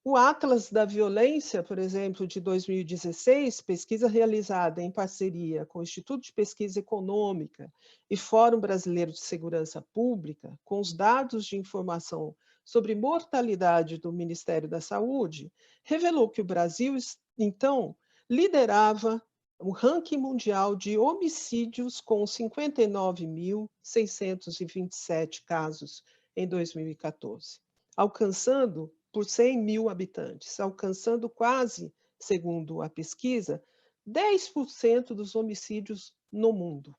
Speaker 5: O Atlas da Violência, por exemplo, de 2016, pesquisa realizada em parceria com o Instituto de Pesquisa Econômica e Fórum Brasileiro de Segurança Pública, com os dados de informação sobre mortalidade do Ministério da Saúde, revelou que o Brasil, então, liderava o ranking mundial de homicídios com 59.627 casos em 2014, alcançando por 100 mil habitantes, alcançando quase, segundo a pesquisa, 10% dos homicídios no mundo.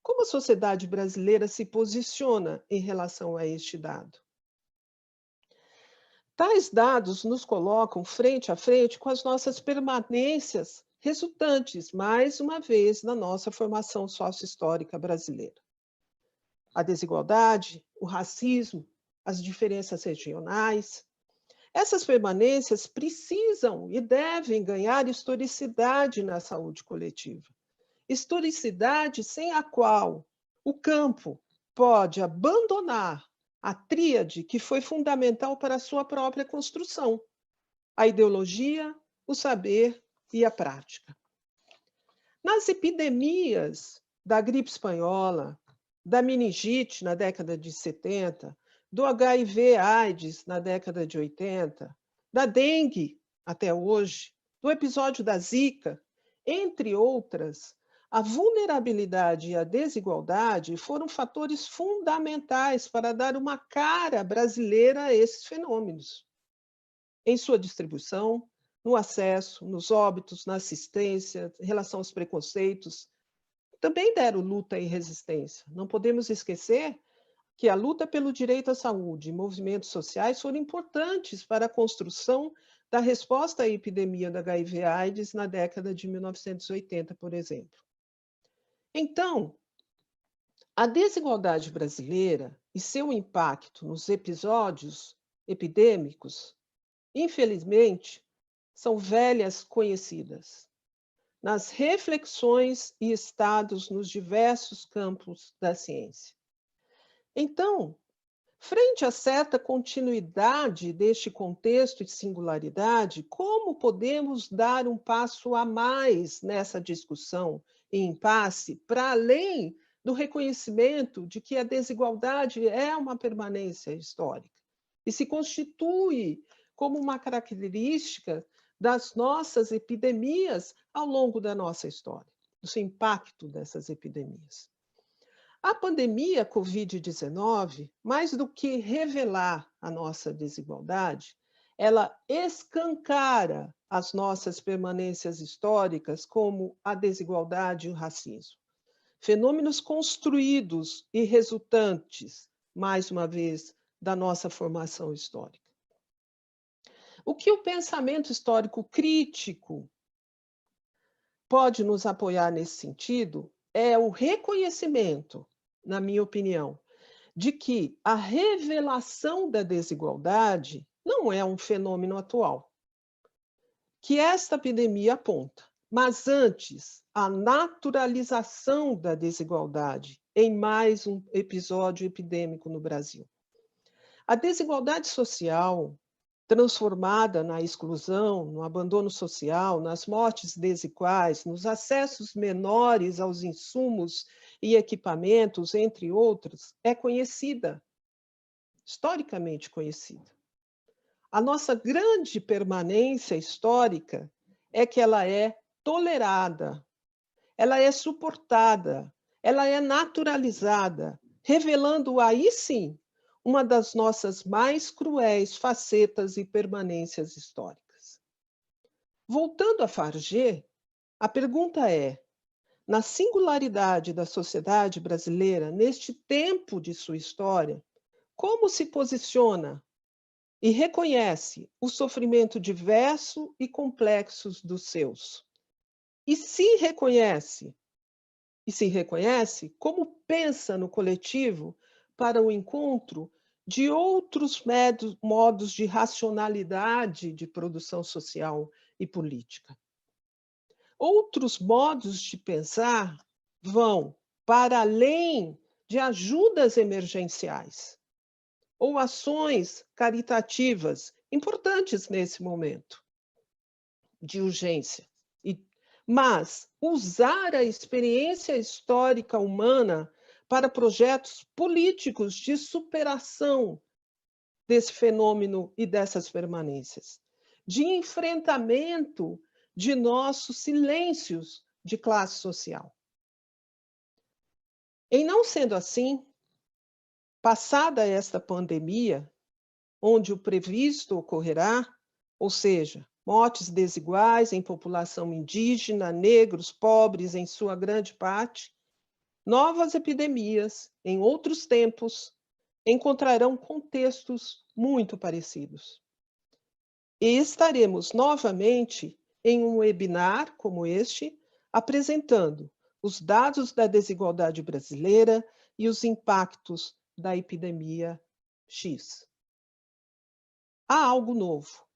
Speaker 5: Como a sociedade brasileira se posiciona em relação a este dado? Tais dados nos colocam frente a frente com as nossas permanências resultantes, mais uma vez, na nossa formação sócio-histórica brasileira. A desigualdade, o racismo, as diferenças regionais. Essas permanências precisam e devem ganhar historicidade na saúde coletiva. Historicidade sem a qual o campo pode abandonar a tríade que foi fundamental para a sua própria construção: a ideologia, o saber e a prática. Nas epidemias da gripe espanhola, da meningite na década de 70, do HIV/AIDS na década de 80, da dengue até hoje, do episódio da Zika, entre outras, a vulnerabilidade e a desigualdade foram fatores fundamentais para dar uma cara brasileira a esses fenômenos. Em sua distribuição, no acesso, nos óbitos, na assistência, em relação aos preconceitos, também deram luta e resistência. Não podemos esquecer que a luta pelo direito à saúde e movimentos sociais foram importantes para a construção da resposta à epidemia da HIV/AIDS na década de 1980, por exemplo. Então, a desigualdade brasileira e seu impacto nos episódios epidêmicos, infelizmente, são velhas conhecidas, nas reflexões e estados nos diversos campos da ciência. Então, frente a certa continuidade deste contexto de singularidade, como podemos dar um passo a mais nessa discussão e impasse, para além do reconhecimento de que a desigualdade é uma permanência histórica e se constitui como uma característica das nossas epidemias ao longo da nossa história, do seu impacto dessas epidemias. A pandemia Covid-19, mais do que revelar a nossa desigualdade, ela escancara as nossas permanências históricas, como a desigualdade e o racismo. Fenômenos construídos e resultantes, mais uma vez, da nossa formação histórica. O que o pensamento histórico crítico pode nos apoiar nesse sentido é o reconhecimento, na minha opinião, de que a revelação da desigualdade não é um fenômeno atual, que esta epidemia aponta, mas antes a naturalização da desigualdade em mais um episódio epidêmico no Brasil. A desigualdade social, transformada na exclusão, no abandono social, nas mortes desiguais, nos acessos menores aos insumos e equipamentos, entre outros, é conhecida, historicamente conhecida. A nossa grande permanência histórica é que ela é tolerada, ela é suportada, ela é naturalizada, revelando aí sim uma das nossas mais cruéis facetas e permanências históricas. Voltando a Farget, a pergunta é: na singularidade da sociedade brasileira, neste tempo de sua história, como se posiciona e reconhece o sofrimento diverso e complexo dos seus? E se reconhece, como pensa no coletivo para o encontro de outros modos de racionalidade de produção social e política. Outros modos de pensar vão para além de ajudas emergenciais ou ações caritativas importantes nesse momento de urgência, mas usar a experiência histórica humana para projetos políticos de superação desse fenômeno e dessas permanências, de enfrentamento de nossos silêncios de classe social. Em não sendo assim, passada esta pandemia, onde o previsto ocorrerá, ou seja, mortes desiguais em população indígena, negros, pobres em sua grande parte, novas epidemias, em outros tempos, encontrarão contextos muito parecidos. E estaremos novamente em um webinar como este, apresentando os dados da desigualdade brasileira e os impactos da epidemia X. Há algo novo.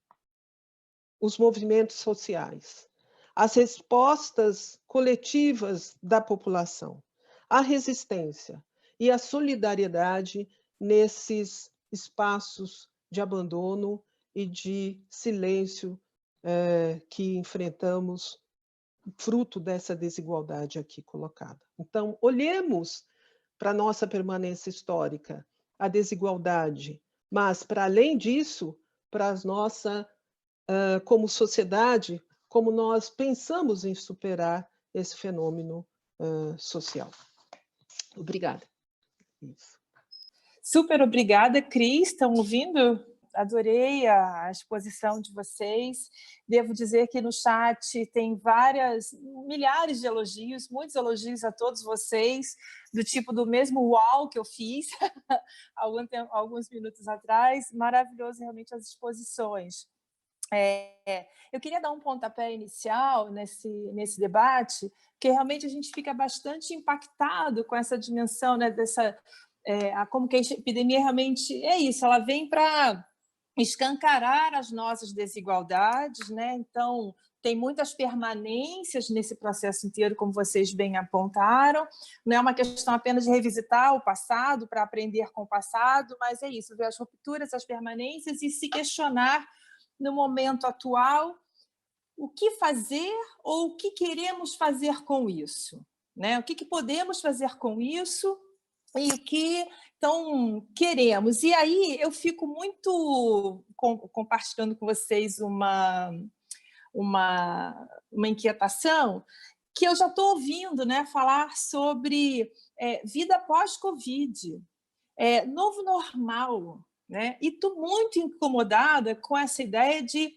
Speaker 5: Os movimentos sociais, as respostas coletivas da população, a resistência e a solidariedade nesses espaços de abandono e de silêncio que enfrentamos, fruto dessa desigualdade aqui colocada. Então, olhemos para a nossa permanência histórica, a desigualdade, mas, para além disso, para a nossa, como sociedade, como nós pensamos em superar esse fenômeno social. Obrigada. Isso.
Speaker 3: Super obrigada, Cris. Estão ouvindo? Adorei a exposição de vocês. Devo dizer que no chat tem milhares de elogios, muitos elogios a todos vocês, do tipo do mesmo uau que eu fiz alguns minutos atrás. Maravilhoso realmente as exposições. Eu queria dar um pontapé inicial nesse debate, porque realmente a gente fica bastante impactado com essa dimensão, né, como que a epidemia realmente é isso, ela vem para escancarar as nossas desigualdades, né? Então, tem muitas permanências nesse processo inteiro, como vocês bem apontaram. Não é uma questão apenas de revisitar o passado para aprender com o passado, mas é isso, ver as rupturas, as permanências e se questionar no momento atual o que fazer ou o que queremos fazer com isso, né? O que podemos fazer com isso e o que então queremos. E aí eu fico muito compartilhando com vocês uma inquietação que eu já estou ouvindo, né, falar sobre vida pós-Covid, novo normal, né? E estou muito incomodada com essa ideia de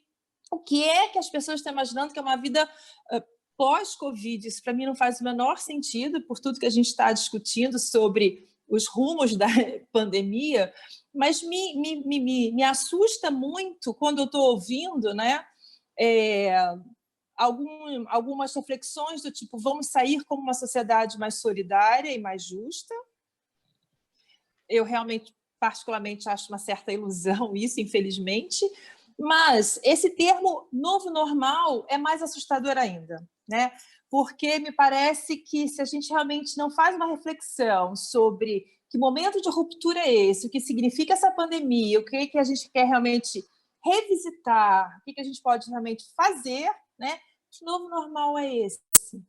Speaker 3: o que é que as pessoas estão imaginando que é uma vida pós-Covid. Isso para mim não faz o menor sentido, por tudo que a gente está discutindo sobre os rumos da pandemia, mas me assusta muito quando eu estou ouvindo, né, algumas reflexões do tipo, vamos sair como uma sociedade mais solidária e mais justa. Eu realmente, particularmente, acho uma certa ilusão isso, infelizmente, mas esse termo novo normal é mais assustador ainda, né? Porque me parece que se a gente realmente não faz uma reflexão sobre que momento de ruptura é esse, o que significa essa pandemia, o que a gente quer realmente revisitar, o que a gente pode realmente fazer, né? Que novo normal é esse,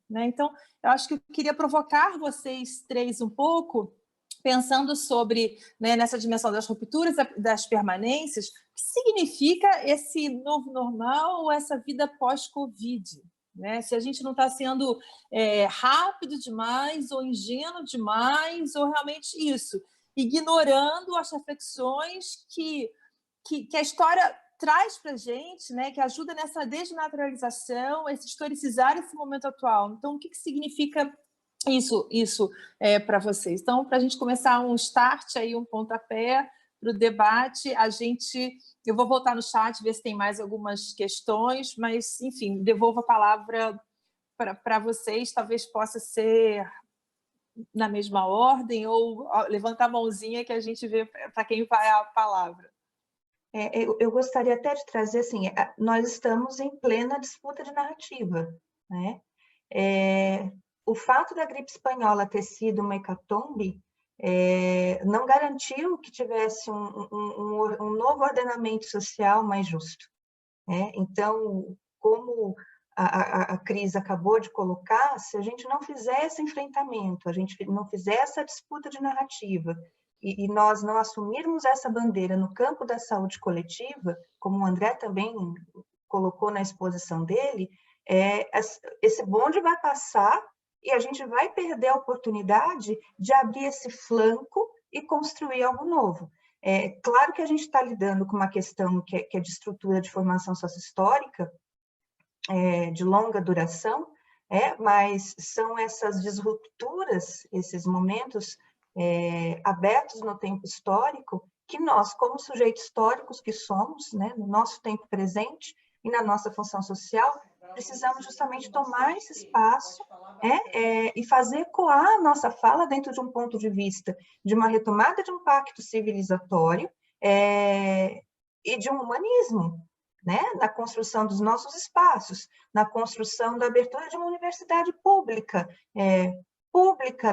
Speaker 3: né? Então, eu acho que eu queria provocar vocês três um pouco, pensando sobre, né, nessa dimensão das rupturas, das permanências, o que significa esse novo normal ou essa vida pós-Covid? Né? Se a gente não está sendo rápido demais ou ingênuo demais, ou realmente isso, ignorando as reflexões que a história traz para a gente, né, que ajuda nessa desnaturalização, esse historicizar esse momento atual. Então, o que significa isso para vocês? Então, para a gente começar um start, aí, um pontapé para o debate, eu vou voltar no chat, ver se tem mais algumas questões, mas, enfim, devolvo a palavra para vocês, talvez possa ser na mesma ordem, ou levantar a mãozinha que a gente vê para quem vai a palavra.
Speaker 2: Eu gostaria até de trazer, assim, nós estamos em plena disputa de narrativa, né? O fato da gripe espanhola ter sido uma hecatombe não garantiu que tivesse um novo ordenamento social mais justo, né? Então, como a crise acabou de colocar, se a gente não fizer esse enfrentamento, a gente não fizer essa disputa de narrativa, e nós não assumirmos essa bandeira no campo da saúde coletiva, como o André também colocou na exposição dele, esse bonde vai passar e a gente vai perder a oportunidade de abrir esse flanco e construir algo novo. Claro que a gente está lidando com uma questão que é de estrutura de formação sociohistórica, de longa duração, mas são essas disrupturas, esses momentos abertos no tempo histórico, que nós, como sujeitos históricos que somos, né, no nosso tempo presente e na nossa função social, precisamos justamente tomar esse espaço e fazer ecoar a nossa fala dentro de um ponto de vista de uma retomada de um pacto civilizatório e de um humanismo, né, na construção dos nossos espaços, na construção da abertura de uma universidade pública,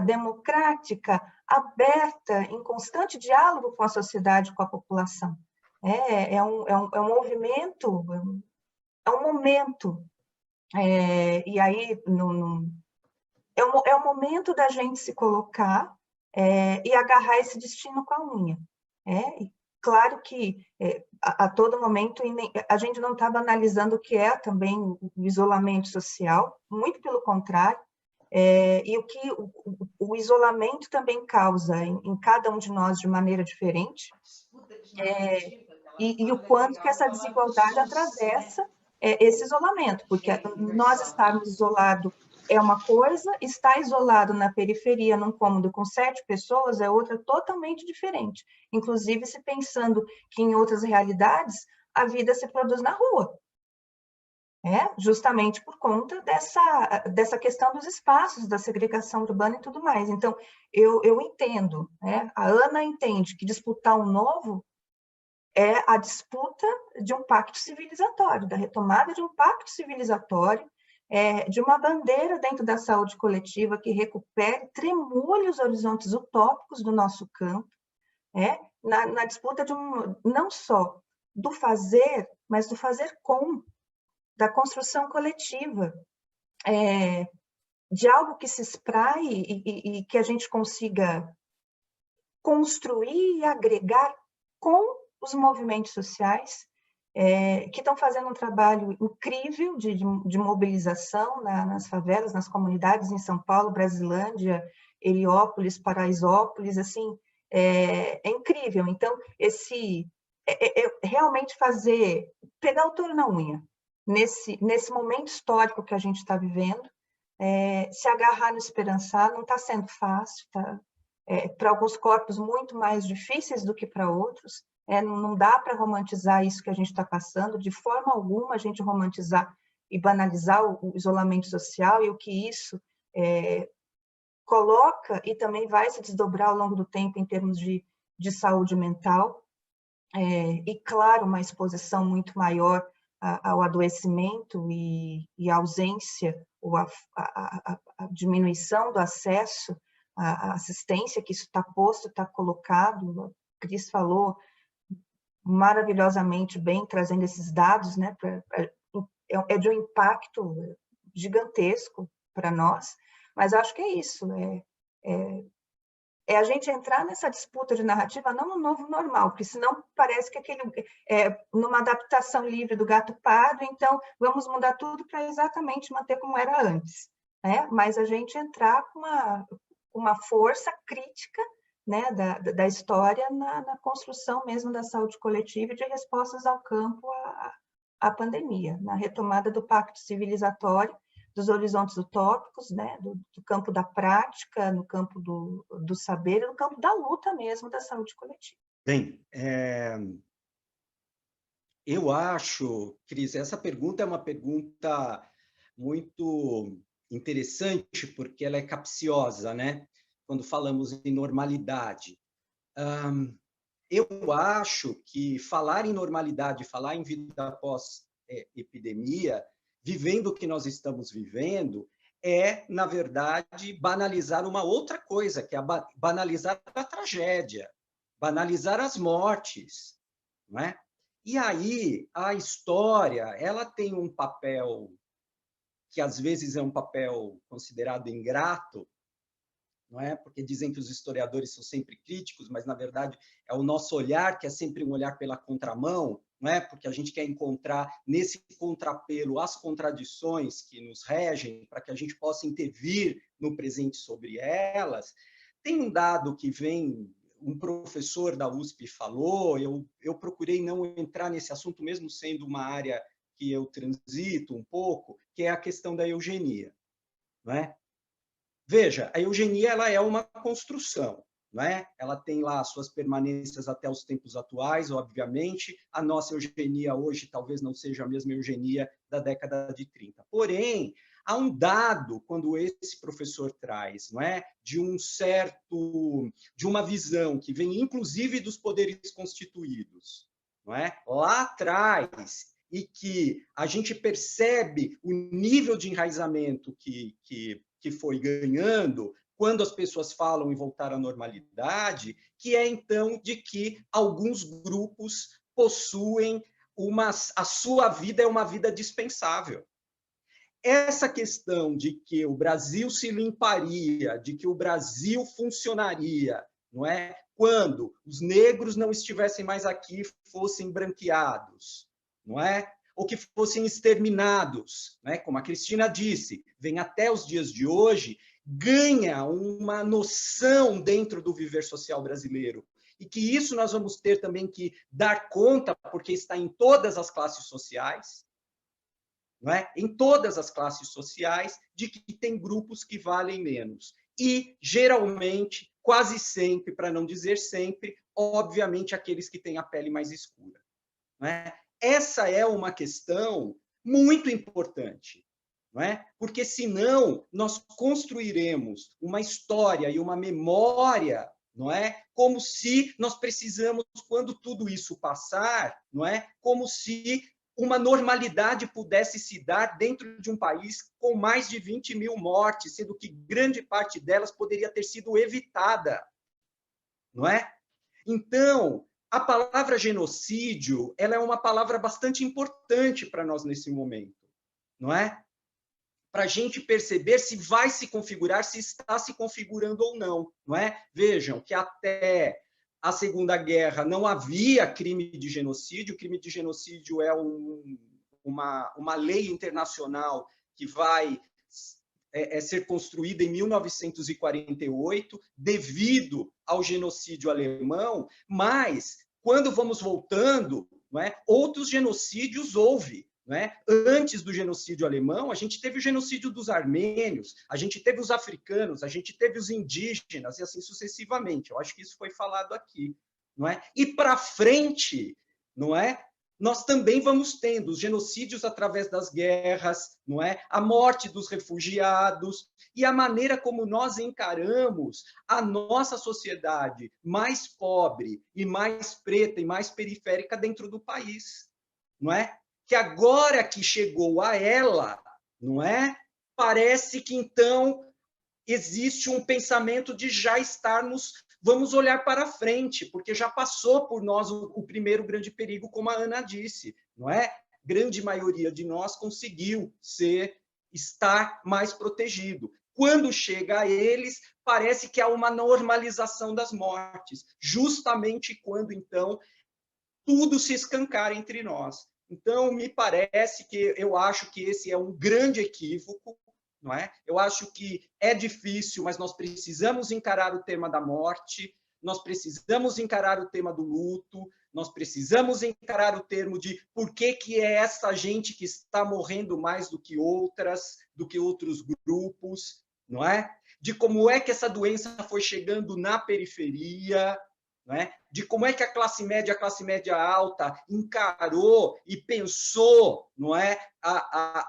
Speaker 2: democrática, aberta, em constante diálogo com a sociedade, com a população. É um movimento, é um momento, e aí é o momento da gente se colocar e agarrar esse destino com a unha. Claro que a todo momento a gente não estava analisando o que é também o isolamento social, muito pelo contrário, e o que o isolamento também causa em cada um de nós de maneira diferente, e o quanto que essa desigualdade atravessa esse isolamento, porque nós estarmos isolados é uma coisa, estar isolado na periferia, num cômodo com 7 pessoas, é outra totalmente diferente. Inclusive, se pensando que em outras realidades, a vida se produz na rua. Justamente por conta dessa questão dos espaços, da segregação urbana e tudo mais. Então, eu entendo, a Ana entende que disputar um novo é a disputa de um pacto civilizatório, da retomada de um pacto civilizatório, de uma bandeira dentro da saúde coletiva que recupere, tremule os horizontes utópicos do nosso campo, na disputa de não só do fazer, mas do fazer com, da construção coletiva, de algo que se espraie e que a gente consiga construir e agregar com os movimentos sociais, que estão fazendo um trabalho incrível de mobilização nas favelas, nas comunidades em São Paulo, Brasilândia, Heliópolis, Paraisópolis, assim, é incrível. Então, realmente pegar o touro na unha, nesse momento histórico que a gente está vivendo, se agarrar no esperançar, não está sendo fácil, tá? Para alguns corpos muito mais difíceis do que para outros, não dá para romantizar isso que a gente está passando, de forma alguma a gente romantizar e banalizar o isolamento social e o que isso coloca e também vai se desdobrar ao longo do tempo em termos de saúde mental, e claro, uma exposição muito maior ao adoecimento e à ausência, ou a diminuição do acesso à assistência, que isso está posto, está colocado. A Cris falou maravilhosamente bem, trazendo esses dados, né, é de um impacto gigantesco para nós, mas acho que é isso, a gente entrar nessa disputa de narrativa, não no novo normal, porque senão parece que numa adaptação livre do Gato Pardo, então vamos mudar tudo para exatamente manter como era antes, né? Mas a gente entrar com uma força crítica, né, da história na construção mesmo da saúde coletiva e de respostas ao campo à pandemia, na retomada do pacto civilizatório, dos horizontes utópicos, né, do campo da prática, no campo do saber, no campo da luta mesmo da saúde coletiva.
Speaker 4: Bem, eu acho, Cris, essa pergunta é uma pergunta muito interessante, porque ela é capciosa, né? Quando falamos em normalidade. Eu acho que falar em normalidade, falar em vida pós-epidemia, vivendo o que nós estamos vivendo, na verdade, banalizar uma outra coisa, que é banalizar a tragédia, banalizar as mortes, não é? E aí, a história, ela tem um papel que, às vezes, é um papel considerado ingrato, não é? Porque dizem que os historiadores são sempre críticos, mas, na verdade, é o nosso olhar, que é sempre um olhar pela contramão, não é? Porque a gente quer encontrar, nesse contrapelo, as contradições que nos regem, para que a gente possa intervir no presente sobre elas. Tem um dado que vem, um professor da USP falou, eu procurei não entrar nesse assunto, mesmo sendo uma área que eu transito um pouco, que é a questão da eugenia, não é? Veja, a eugenia ela é uma construção, não é? Ela tem lá suas permanências até os tempos atuais, obviamente. A nossa eugenia hoje talvez não seja a mesma eugenia da década de 30. Porém, há um dado, quando esse professor traz, não é? De uma visão que vem, inclusive, dos poderes constituídos, não é? Lá atrás, e que a gente percebe o nível de enraizamento que foi ganhando quando as pessoas falam em voltar à normalidade, que é, então, de que alguns grupos possuem a sua vida é uma vida dispensável. Essa questão de que o Brasil se limparia, de que o Brasil funcionaria, não é? Quando os negros não estivessem mais aqui, fossem branqueados, não é? Ou que fossem exterminados, né? Como a Cristina disse, vem até os dias de hoje, ganha uma noção dentro do viver social brasileiro. E que isso nós vamos ter também que dar conta, porque está em todas as classes sociais, não é? Em todas as classes sociais, de que tem grupos que valem menos. E, geralmente, quase sempre, para não dizer sempre, obviamente, aqueles que têm a pele mais escura, não é? Essa é uma questão muito importante, não é? Porque, senão, nós construiremos uma história e uma memória, não é? Como se nós precisamos, quando tudo isso passar, não é? Como se uma normalidade pudesse se dar dentro de um país com mais de 20 mil mortes, sendo que grande parte delas poderia ter sido evitada, não é? Então, a palavra genocídio, ela é uma palavra bastante importante para nós nesse momento, não é? Para a gente perceber se vai se configurar, se está se configurando ou não, não é? Vejam que até a Segunda Guerra não havia crime de genocídio. O crime de genocídio é uma lei internacional que vai ser construída em 1948, devido ao genocídio alemão, mas, quando vamos voltando, não é, outros genocídios houve. Né? Antes do genocídio alemão, a gente teve o genocídio dos armênios, a gente teve os africanos, a gente teve os indígenas, e assim sucessivamente. Eu acho que isso foi falado aqui. Não é? E para frente, não é? Nós também vamos tendo os genocídios através das guerras, não é? A morte dos refugiados e a maneira como nós encaramos a nossa sociedade mais pobre e mais preta e mais periférica dentro do país, não é? Que agora que chegou a ela, não é? Parece que então existe um pensamento de já estarmos, vamos olhar para frente, porque já passou por nós o primeiro grande perigo, como a Ana disse, não é? Grande maioria de nós conseguiu estar mais protegido. Quando chega a eles, parece que há uma normalização das mortes, justamente quando, então, tudo se escancara entre nós. Então, me parece que eu acho que esse é um grande equívoco, não é? Eu acho que é difícil, mas nós precisamos encarar o tema da morte, nós precisamos encarar o tema do luto, nós precisamos encarar o termo de por que é essa gente que está morrendo mais do que outros grupos, não é? De como é que essa doença foi chegando na periferia, não é? De como é que a classe média alta encarou e pensou, não é,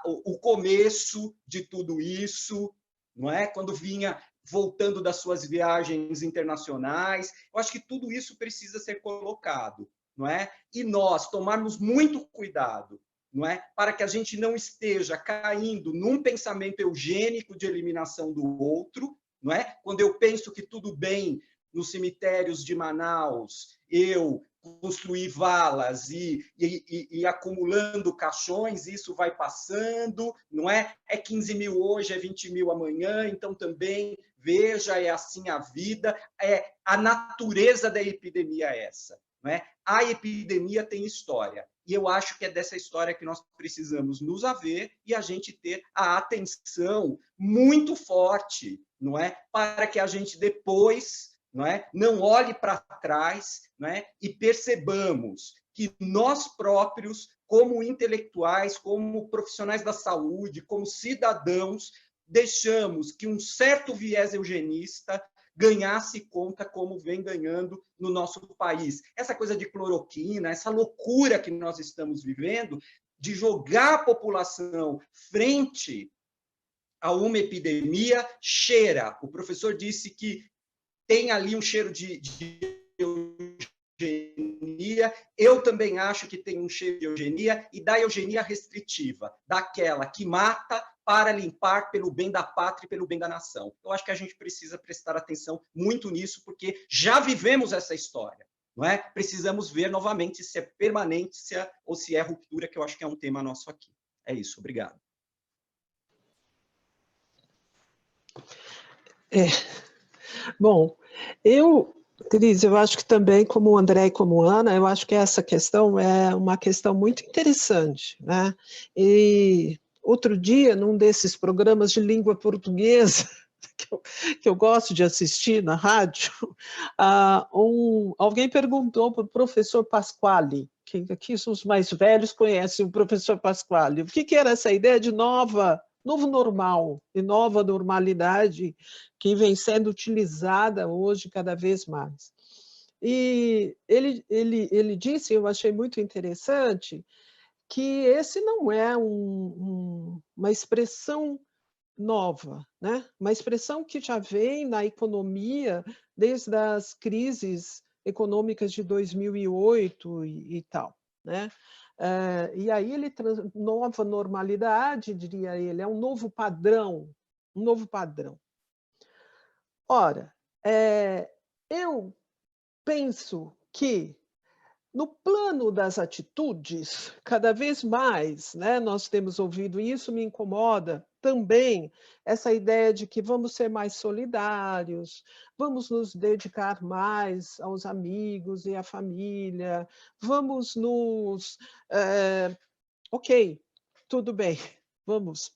Speaker 4: o começo de tudo isso, não é? Quando vinha voltando das suas viagens internacionais. Eu acho que tudo isso precisa ser colocado, não é? E nós tomarmos muito cuidado, não é? Para que a gente não esteja caindo num pensamento eugênico de eliminação do outro, não é? Quando eu penso que tudo bem nos cemitérios de Manaus, eu construir valas e acumulando caixões, isso vai passando, não é? É 15 mil hoje, é 20 mil amanhã, então também, veja, é assim a vida, é a natureza da epidemia essa, não é? A epidemia tem história, e eu acho que é dessa história que nós precisamos nos haver e a gente ter a atenção muito forte, não é? Para que a gente depois não olhe para trás, não é? E percebamos que nós próprios, como intelectuais, como profissionais da saúde, como cidadãos, deixamos que um certo viés eugenista ganhasse conta como vem ganhando no nosso país. Essa coisa de cloroquina, essa loucura que nós estamos vivendo, de jogar a população frente a uma epidemia, cheira. O professor disse que tem ali um cheiro de eugenia, eu também acho que tem um cheiro de eugenia, e da eugenia restritiva, daquela que mata para limpar pelo bem da pátria e pelo bem da nação. Eu acho que a gente precisa prestar atenção muito nisso, porque já vivemos essa história, não é? Precisamos ver novamente se é permanência ou se é ruptura, que eu acho que é um tema nosso aqui. É isso, obrigado.
Speaker 5: Bom, Cris, eu acho que também, como o André e como a Ana, eu acho que essa questão é uma questão muito interessante, né? E outro dia, num desses programas de língua portuguesa, que eu gosto de assistir na rádio, alguém perguntou para o professor Pasquale, que aqui os mais velhos conhecem o professor Pasquale, o que era essa ideia de novo normal e nova normalidade que vem sendo utilizada hoje cada vez mais. E ele disse, eu achei muito interessante, que esse não é uma expressão nova, né? Uma expressão que já vem na economia desde as crises econômicas de 2008 e tal, né? E aí nova normalidade, diria ele, é um novo padrão, um novo padrão. Ora, eu penso que no plano das atitudes, cada vez mais, né, nós temos ouvido isso, me incomoda também essa ideia de que vamos ser mais solidários, vamos nos dedicar mais aos amigos e à família, vamos ok, tudo bem, vamos,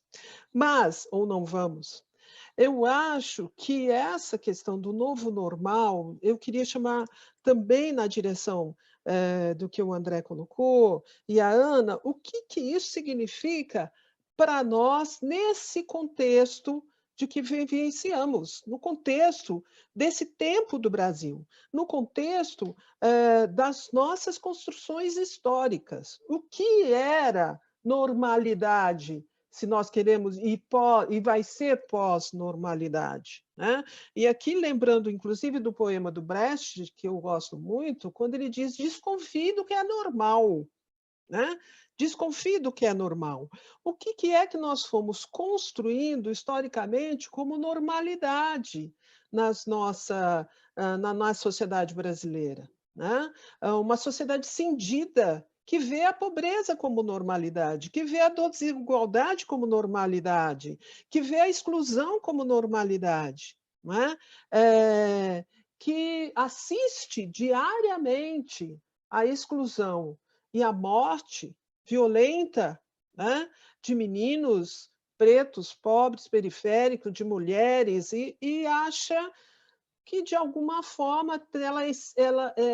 Speaker 5: mas, ou não vamos. Eu acho que essa questão do novo normal, eu queria chamar também na direção do que o André colocou, e a Ana, o que isso significa para nós nesse contexto de que vivenciamos, no contexto desse tempo do Brasil, no contexto das nossas construções históricas. O que era normalidade, se nós queremos, e vai ser pós-normalidade, né? E aqui, lembrando, inclusive, do poema do Brecht, que eu gosto muito, quando ele diz, desconfie do que é normal, né? Desconfie do que é normal. O que é que nós fomos construindo, historicamente, como normalidade na nossa sociedade brasileira, né? Uma sociedade cindida, que vê a pobreza como normalidade, que vê a desigualdade como normalidade, que vê a exclusão como normalidade, não é? Que assiste diariamente à exclusão e à morte violenta, né, de meninos pretos, pobres, periféricos, de mulheres, e acha que, de alguma forma,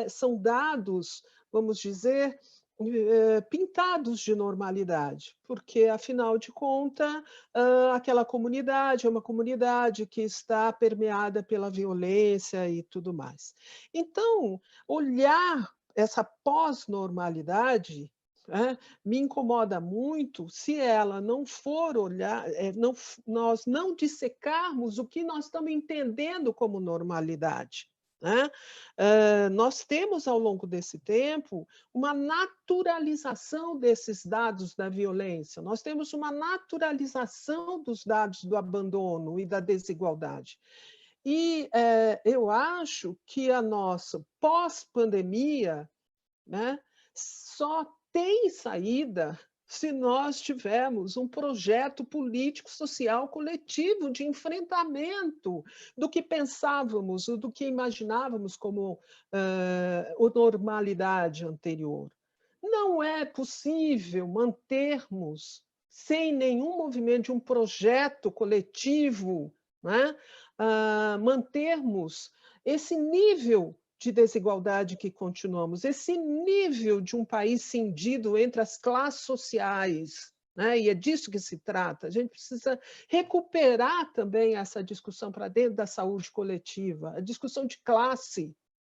Speaker 5: são dados, vamos dizer, pintados de normalidade, porque, afinal de contas, aquela comunidade é uma comunidade que está permeada pela violência e tudo mais. Então, olhar essa pós-normalidade, né, me incomoda muito se ela não for olhar, nós não dissecarmos o que nós estamos entendendo como normalidade, né? Nós temos, ao longo desse tempo, uma naturalização desses dados da violência, nós temos uma naturalização dos dados do abandono e da desigualdade. E eu acho que a nossa pós-pandemia, né, só tem saída se nós tivermos um projeto político-social coletivo de enfrentamento do que pensávamos, do que imaginávamos como normalidade anterior. Não é possível mantermos, sem nenhum movimento de um projeto coletivo, né, mantermos esse nível de desigualdade que continuamos, esse nível de um país cindido entre as classes sociais, né? E é disso que se trata. A gente precisa recuperar também essa discussão para dentro da saúde coletiva, a discussão de classe,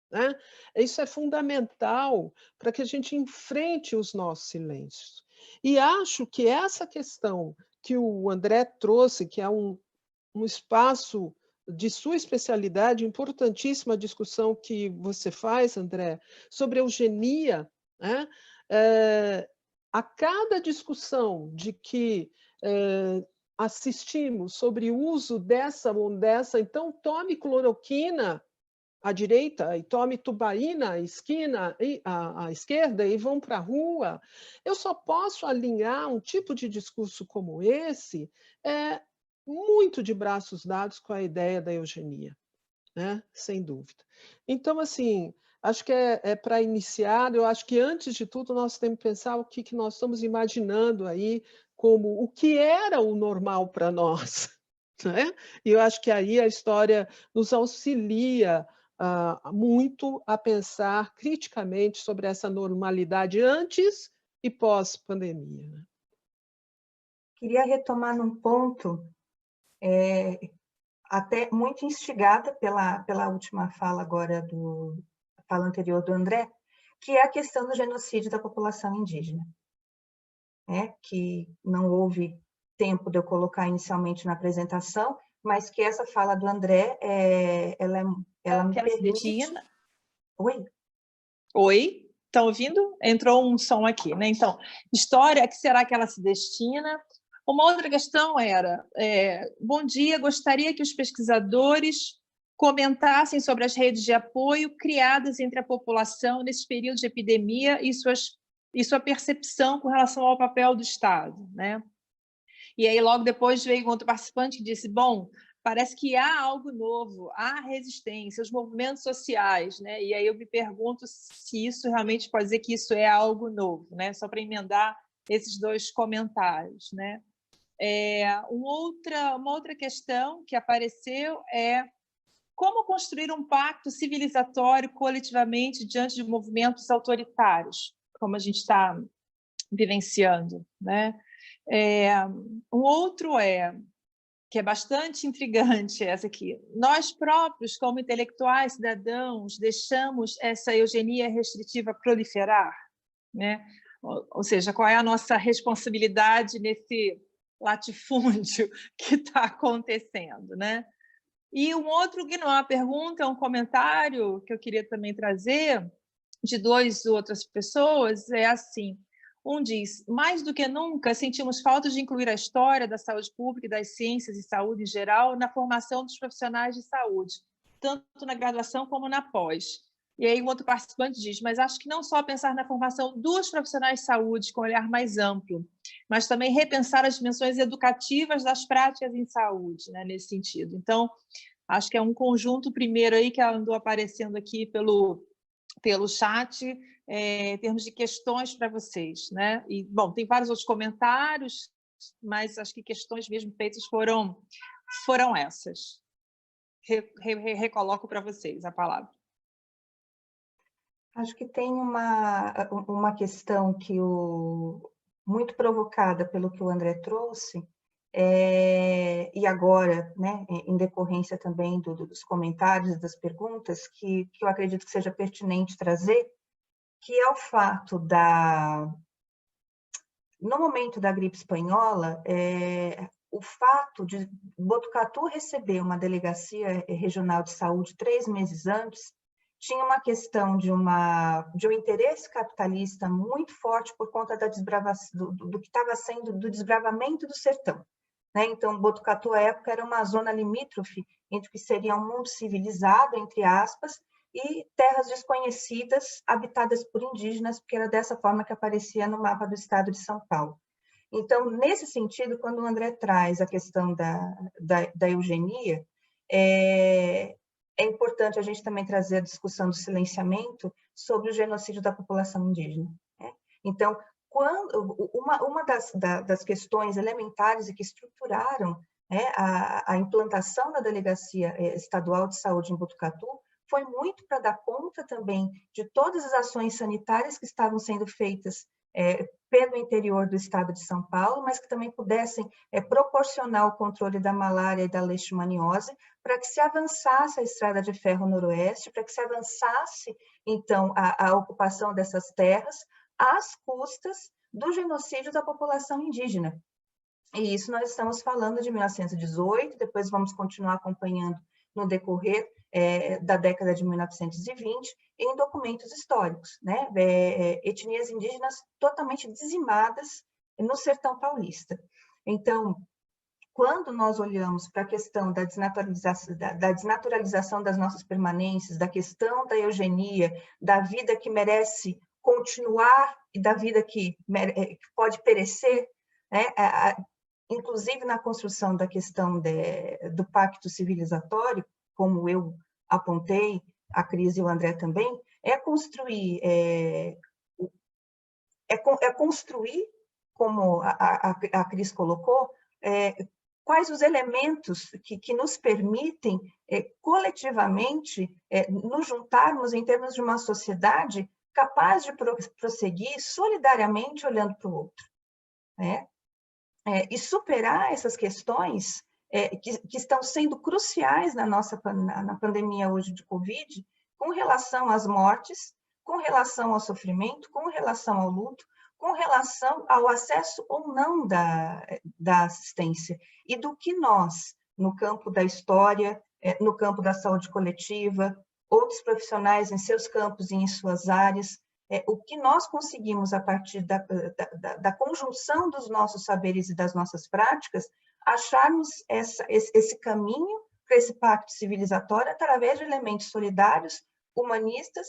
Speaker 5: né? Isso é fundamental para que a gente enfrente os nossos silêncios. E acho que essa questão que o André trouxe, que é um espaço de sua especialidade, importantíssima discussão que você faz, André, sobre eugenia, né? A cada discussão de que assistimos sobre o uso dessa ou dessa, então tome cloroquina à direita e tome tubaína à esquerda e vão para a rua. Eu só posso alinhar um tipo de discurso como esse muito de braços dados com a ideia da eugenia, né? Sem dúvida. Então, assim, acho que para iniciar, eu acho que, antes de tudo, nós temos que pensar o que nós estamos imaginando aí como o que era o normal para nós, né? E eu acho que aí a história nos auxilia muito a pensar criticamente sobre essa normalidade antes e pós-pandemia, né?
Speaker 2: Queria retomar num ponto até muito instigada pela última fala agora fala anterior do André, que é a questão do genocídio da população indígena, né? Que não houve tempo de eu colocar inicialmente na apresentação, mas que essa fala do André, ela me permite... Oi?
Speaker 3: Oi? Estão ouvindo? Entrou um som aqui, né? Então, história, a que será que ela se destina? Uma outra questão era, bom dia, gostaria que os pesquisadores comentassem sobre as redes de apoio criadas entre a população nesse período de epidemia e sua percepção com relação ao papel do Estado, né? E aí, logo depois, veio outro participante que disse, bom, parece que há algo novo, há resistência, os movimentos sociais, né? E aí eu me pergunto se isso realmente pode dizer que isso é algo novo, né? Só para emendar esses dois comentários, né? Uma outra questão que apareceu é como construir um pacto civilizatório coletivamente diante de movimentos autoritários, como a gente está vivenciando, né? Um outro que é bastante intrigante, essa aqui. Nós próprios, como intelectuais, cidadãos, deixamos essa eugenia restritiva proliferar, né? Ou seja, qual é a nossa responsabilidade nesse latifúndio que está acontecendo, né? E um outro, que não é uma pergunta, é um comentário que eu queria também trazer de duas outras pessoas, é assim, um diz, mais do que nunca sentimos falta de incluir a história da saúde pública e das ciências e saúde em geral na formação dos profissionais de saúde, tanto na graduação como na pós. E aí um outro participante diz, mas acho que não só pensar na formação dos profissionais de saúde com um olhar mais amplo, mas também repensar as dimensões educativas das práticas em saúde, né, nesse sentido. Então, acho que é um conjunto primeiro aí que andou aparecendo aqui pelo chat, em termos de questões para vocês, né? E, bom, tem vários outros comentários, mas acho que questões mesmo feitas foram essas. Recoloco para vocês a palavra.
Speaker 2: Acho que tem uma questão que muito provocada pelo que o André trouxe, e agora, né, em decorrência também dos comentários, das perguntas, que eu acredito que seja pertinente trazer, que é o fato no momento da gripe espanhola, o fato de Botucatu receber uma delegacia regional de saúde 3 meses antes, tinha uma questão de um interesse capitalista muito forte por conta do que estava sendo do desbravamento do sertão, né? Então, Botucatu, à época, era uma zona limítrofe entre o que seria um mundo civilizado, entre aspas, e terras desconhecidas, habitadas por indígenas, porque era dessa forma que aparecia no mapa do estado de São Paulo. Então, nesse sentido, quando o André traz a questão da eugenia, é importante a gente também trazer a discussão do silenciamento sobre o genocídio da população indígena, né? Então, uma das questões elementares e que estruturaram, né, a implantação da Delegacia Estadual de Saúde em Botucatu foi muito para dar conta também de todas as ações sanitárias que estavam sendo feitas pelo interior do estado de São Paulo, mas que também pudessem proporcionar o controle da malária e da leishmaniose, para que se avançasse a estrada de ferro noroeste, para que se avançasse, então, a ocupação dessas terras, às custas do genocídio da população indígena. E isso nós estamos falando de 1918, depois vamos continuar acompanhando no decorrer da década de 1920, em documentos históricos, né? Etnias indígenas totalmente dizimadas no sertão paulista. Então, quando nós olhamos para a questão da desnaturalização das nossas permanências, da questão da eugenia, da vida que merece continuar e da vida que pode perecer, né? Inclusive na construção da questão do pacto civilizatório, como eu apontei, a Cris e o André também, construir, como a Cris colocou, quais os elementos que nos permitem, coletivamente, nos juntarmos em termos de uma sociedade capaz de prosseguir solidariamente olhando para o outro, né? E superar essas questões que estão sendo cruciais na pandemia hoje de Covid, com relação às mortes, com relação ao sofrimento, com relação ao luto, com relação ao acesso ou não da assistência, e do que nós, no campo da história, no campo da saúde coletiva, outros profissionais em seus campos e em suas áreas, o que nós conseguimos, a partir da conjunção dos nossos saberes e das nossas práticas, acharmos esse caminho para esse pacto civilizatório através de elementos solidários, humanistas,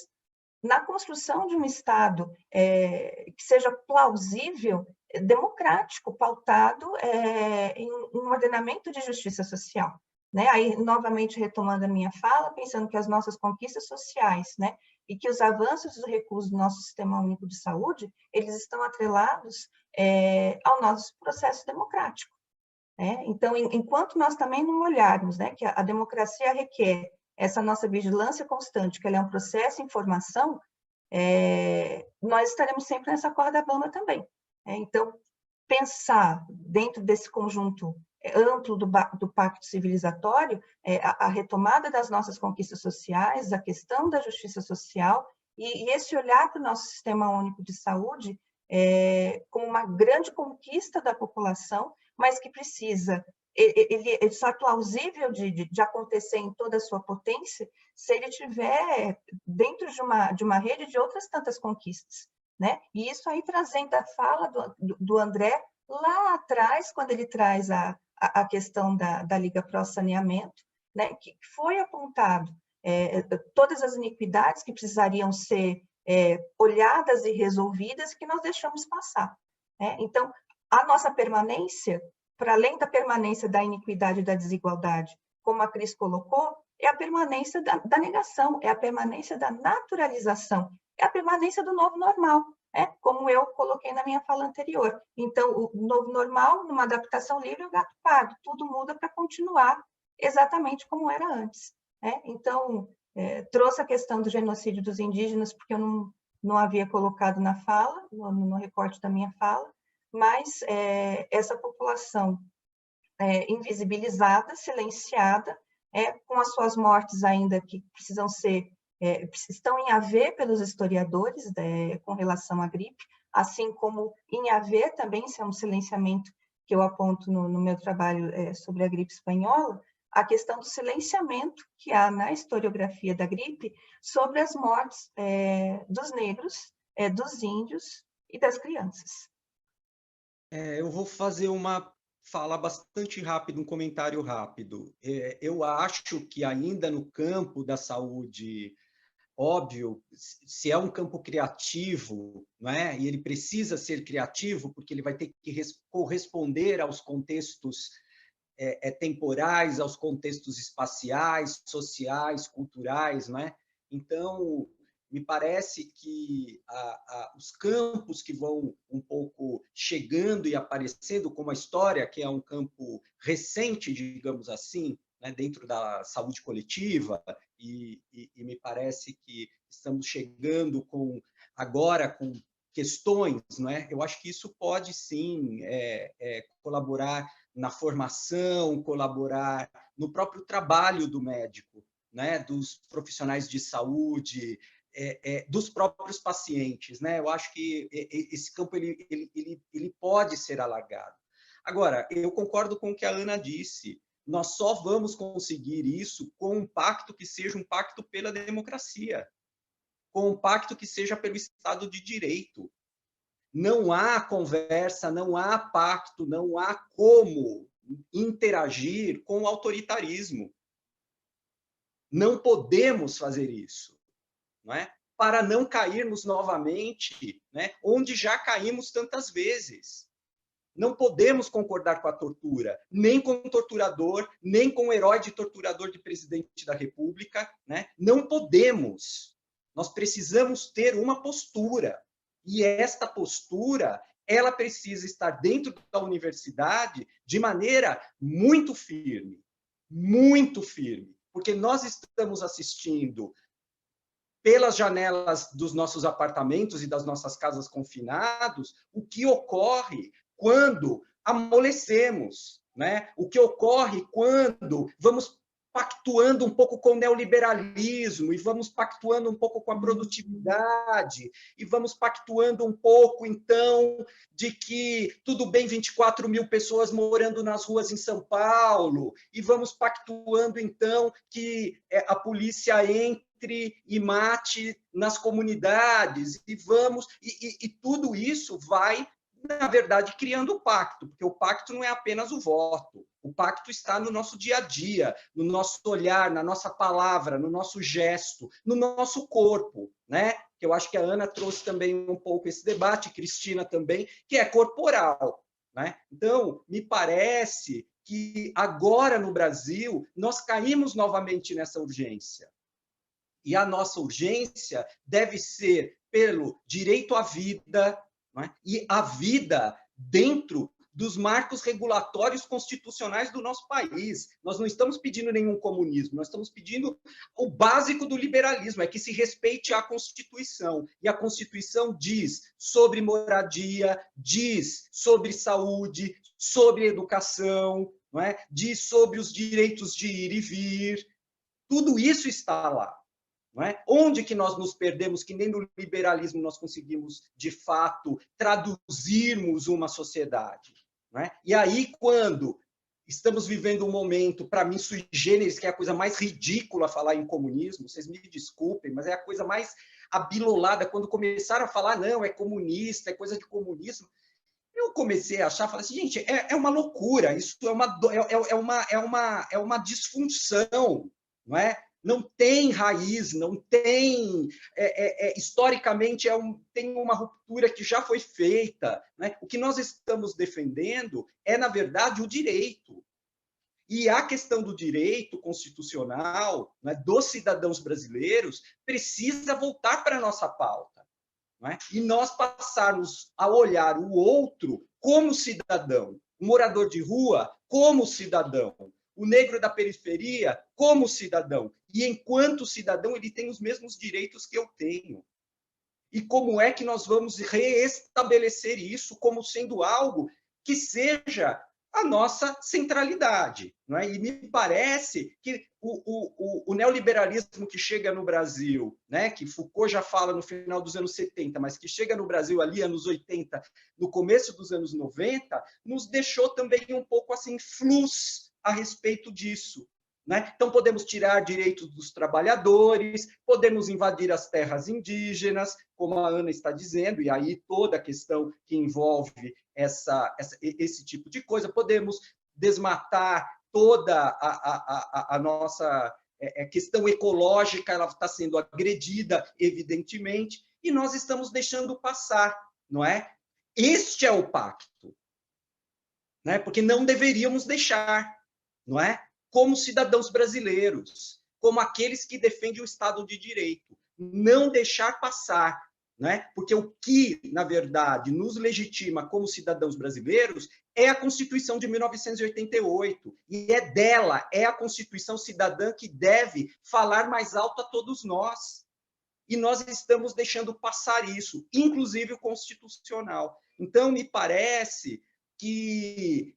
Speaker 2: na construção de um Estado que seja plausível, democrático, pautado em um ordenamento de justiça social. Né? Aí, novamente, retomando a minha fala, pensando que as nossas conquistas sociais, né, e que os avanços dos recursos do nosso Sistema Único de Saúde, eles estão atrelados ao nosso processo democrático. Né? Então, enquanto nós também não olharmos, né, que a democracia requer essa nossa vigilância constante, que ela é um processo em formação, nós estaremos sempre nessa corda bamba também. Então, pensar dentro desse conjunto amplo do pacto civilizatório, a retomada das nossas conquistas sociais, a questão da justiça social, e esse olhar para o nosso Sistema Único de Saúde como uma grande conquista da população, mas que precisa, ele só é plausível de acontecer em toda a sua potência se ele estiver dentro de uma rede de outras tantas conquistas. Né? E isso aí trazendo a fala do André lá atrás, quando ele traz a questão da Liga Pró Saneamento, né? Que foi apontado todas as iniquidades que precisariam ser olhadas e resolvidas, que nós deixamos passar. Né? Então, a nossa permanência, para além da permanência da iniquidade e da desigualdade, como a Cris colocou, é a permanência da negação, é a permanência da naturalização, é a permanência do novo normal, como eu coloquei na minha fala anterior. Então, o novo normal, numa adaptação livre, é o gato pardo, tudo muda para continuar exatamente como era antes. Então, trouxe a questão do genocídio dos indígenas, porque eu não havia colocado na fala, no recorte da minha fala, mas essa população invisibilizada, silenciada, com as suas mortes ainda que precisam ser, estão em haver pelos historiadores com relação à gripe, assim como em haver também, isso é um silenciamento que eu aponto no meu trabalho sobre a gripe espanhola, a questão do silenciamento que há na historiografia da gripe sobre as mortes dos negros, dos índios e das crianças.
Speaker 4: Eu vou fazer uma fala bastante rápida, um comentário rápido. Eu acho que ainda no campo da saúde, óbvio, se é um campo criativo, não é? E ele precisa ser criativo, porque ele vai ter que corresponder aos contextos temporais, aos contextos espaciais, sociais, culturais, não é? Então, me parece que os campos que vão um pouco chegando e aparecendo, como a história, que é um campo recente, digamos assim, né, dentro da saúde coletiva, e me parece que estamos chegando agora com questões, não é? Eu acho que isso pode, sim, colaborar na formação, colaborar no próprio trabalho do médico, né, dos profissionais de saúde, dos próprios pacientes, né? Eu acho que esse campo ele pode ser alargado. Agora, eu concordo com o que a Ana disse. Nós só vamos conseguir isso com um pacto que seja um pacto pela democracia, com um pacto que seja pelo Estado de Direito. Não há conversa, não há pacto, não há como interagir com o autoritarismo. Não podemos fazer isso. Não é? Para não cairmos novamente, né, onde já caímos tantas vezes. Não podemos concordar com a tortura, nem com o torturador, nem com o herói de torturador de presidente da República. Né? Não podemos. Nós precisamos ter uma postura. E esta postura, ela precisa estar dentro da universidade de maneira muito firme, porque nós estamos assistindo pelas janelas dos nossos apartamentos e das nossas casas confinados, o que ocorre quando amolecemos, né? O que ocorre quando vamos pactuando um pouco com o neoliberalismo, e vamos pactuando um pouco com a produtividade, e vamos pactuando um pouco, então, de que tudo bem 24 mil pessoas morando nas ruas em São Paulo, e vamos pactuando, então, que a polícia entre e mate nas comunidades, e tudo isso vai, na verdade, criando o pacto, porque o pacto não é apenas o voto, o pacto está no nosso dia a dia, no nosso olhar, na nossa palavra, no nosso gesto, no nosso corpo, né? Que eu acho que a Ana trouxe também um pouco esse debate, Cristina também, que é corporal, né? Então, me parece que agora no Brasil nós caímos novamente nessa urgência. E a nossa urgência deve ser pelo direito à vida, né? E a vida dentro dos marcos regulatórios constitucionais do nosso país. Nós não estamos pedindo nenhum comunismo, nós estamos pedindo o básico do liberalismo, é que se respeite a Constituição. E a Constituição diz sobre moradia, diz sobre saúde, sobre educação, não é? Diz sobre os direitos de ir e vir. Tudo isso está lá. Não é? Onde que nós nos perdemos, que nem no liberalismo nós conseguimos, de fato, traduzirmos uma sociedade? Não é? E aí, quando estamos vivendo um momento, para mim, sui generis, que é a coisa mais ridícula falar em comunismo, vocês me desculpem, mas é a coisa mais abilolada, quando começaram a falar, não, é comunista, é coisa de comunismo, eu comecei a achar, falei assim, gente, é uma loucura, isso é uma disfunção, não é? Não tem raiz, não tem... historicamente, tem uma ruptura que já foi feita. Né? O que nós estamos defendendo é, na verdade, o direito. E a questão do direito constitucional, né, dos cidadãos brasileiros precisa voltar para a nossa pauta. Não é? E nós passarmos a olhar o outro como cidadão, o morador de rua como cidadão, o negro da periferia como cidadão. E, enquanto cidadão, ele tem os mesmos direitos que eu tenho. E como é que nós vamos reestabelecer isso como sendo algo que seja a nossa centralidade? Não é? E me parece que o neoliberalismo que chega no Brasil, né, que Foucault já fala no final dos anos 70, mas que chega no Brasil ali, anos 80, no começo dos anos 90, nos deixou também um pouco assim, flus a respeito disso. Né? Então, podemos tirar direitos dos trabalhadores, podemos invadir as terras indígenas, como a Ana está dizendo, e aí toda a questão que envolve esse tipo de coisa, podemos desmatar toda a nossa questão ecológica, ela está sendo agredida, evidentemente, e nós estamos deixando passar, não é? Este é o pacto, né? Porque não deveríamos deixar, não é? Como cidadãos brasileiros, como aqueles que defendem o Estado de Direito, não deixar passar, né? Porque o que, na verdade, nos legitima como cidadãos brasileiros é a Constituição de 1988, e é dela, é a Constituição cidadã que deve falar mais alto a todos nós. E nós estamos deixando passar isso, inclusive o constitucional. Então, me parece que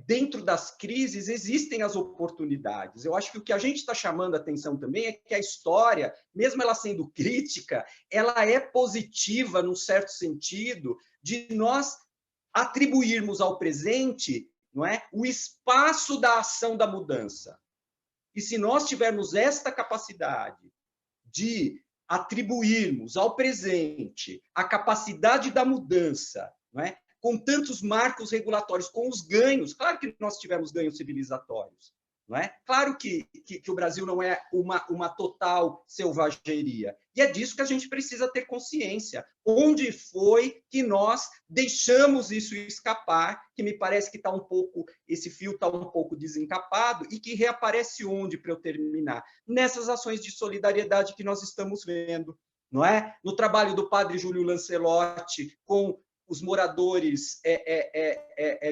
Speaker 4: dentro das crises existem as oportunidades. Eu acho que o que a gente está chamando a atenção também é que a história, mesmo ela sendo crítica, ela é positiva, num certo sentido, de nós atribuirmos ao presente, não é, o espaço da ação da mudança. E se nós tivermos esta capacidade de atribuirmos ao presente a capacidade da mudança, não é? Com tantos marcos regulatórios, com os ganhos, claro que nós tivemos ganhos civilizatórios, não é? Claro que o Brasil não é uma total selvageria, e é disso que a gente precisa ter consciência. Onde foi que nós deixamos isso escapar, que me parece que está um pouco, esse fio está um pouco desencapado, e que reaparece onde, para eu terminar? Nessas ações de solidariedade que nós estamos vendo, não é? No trabalho do padre Júlio Lancelotti com os moradores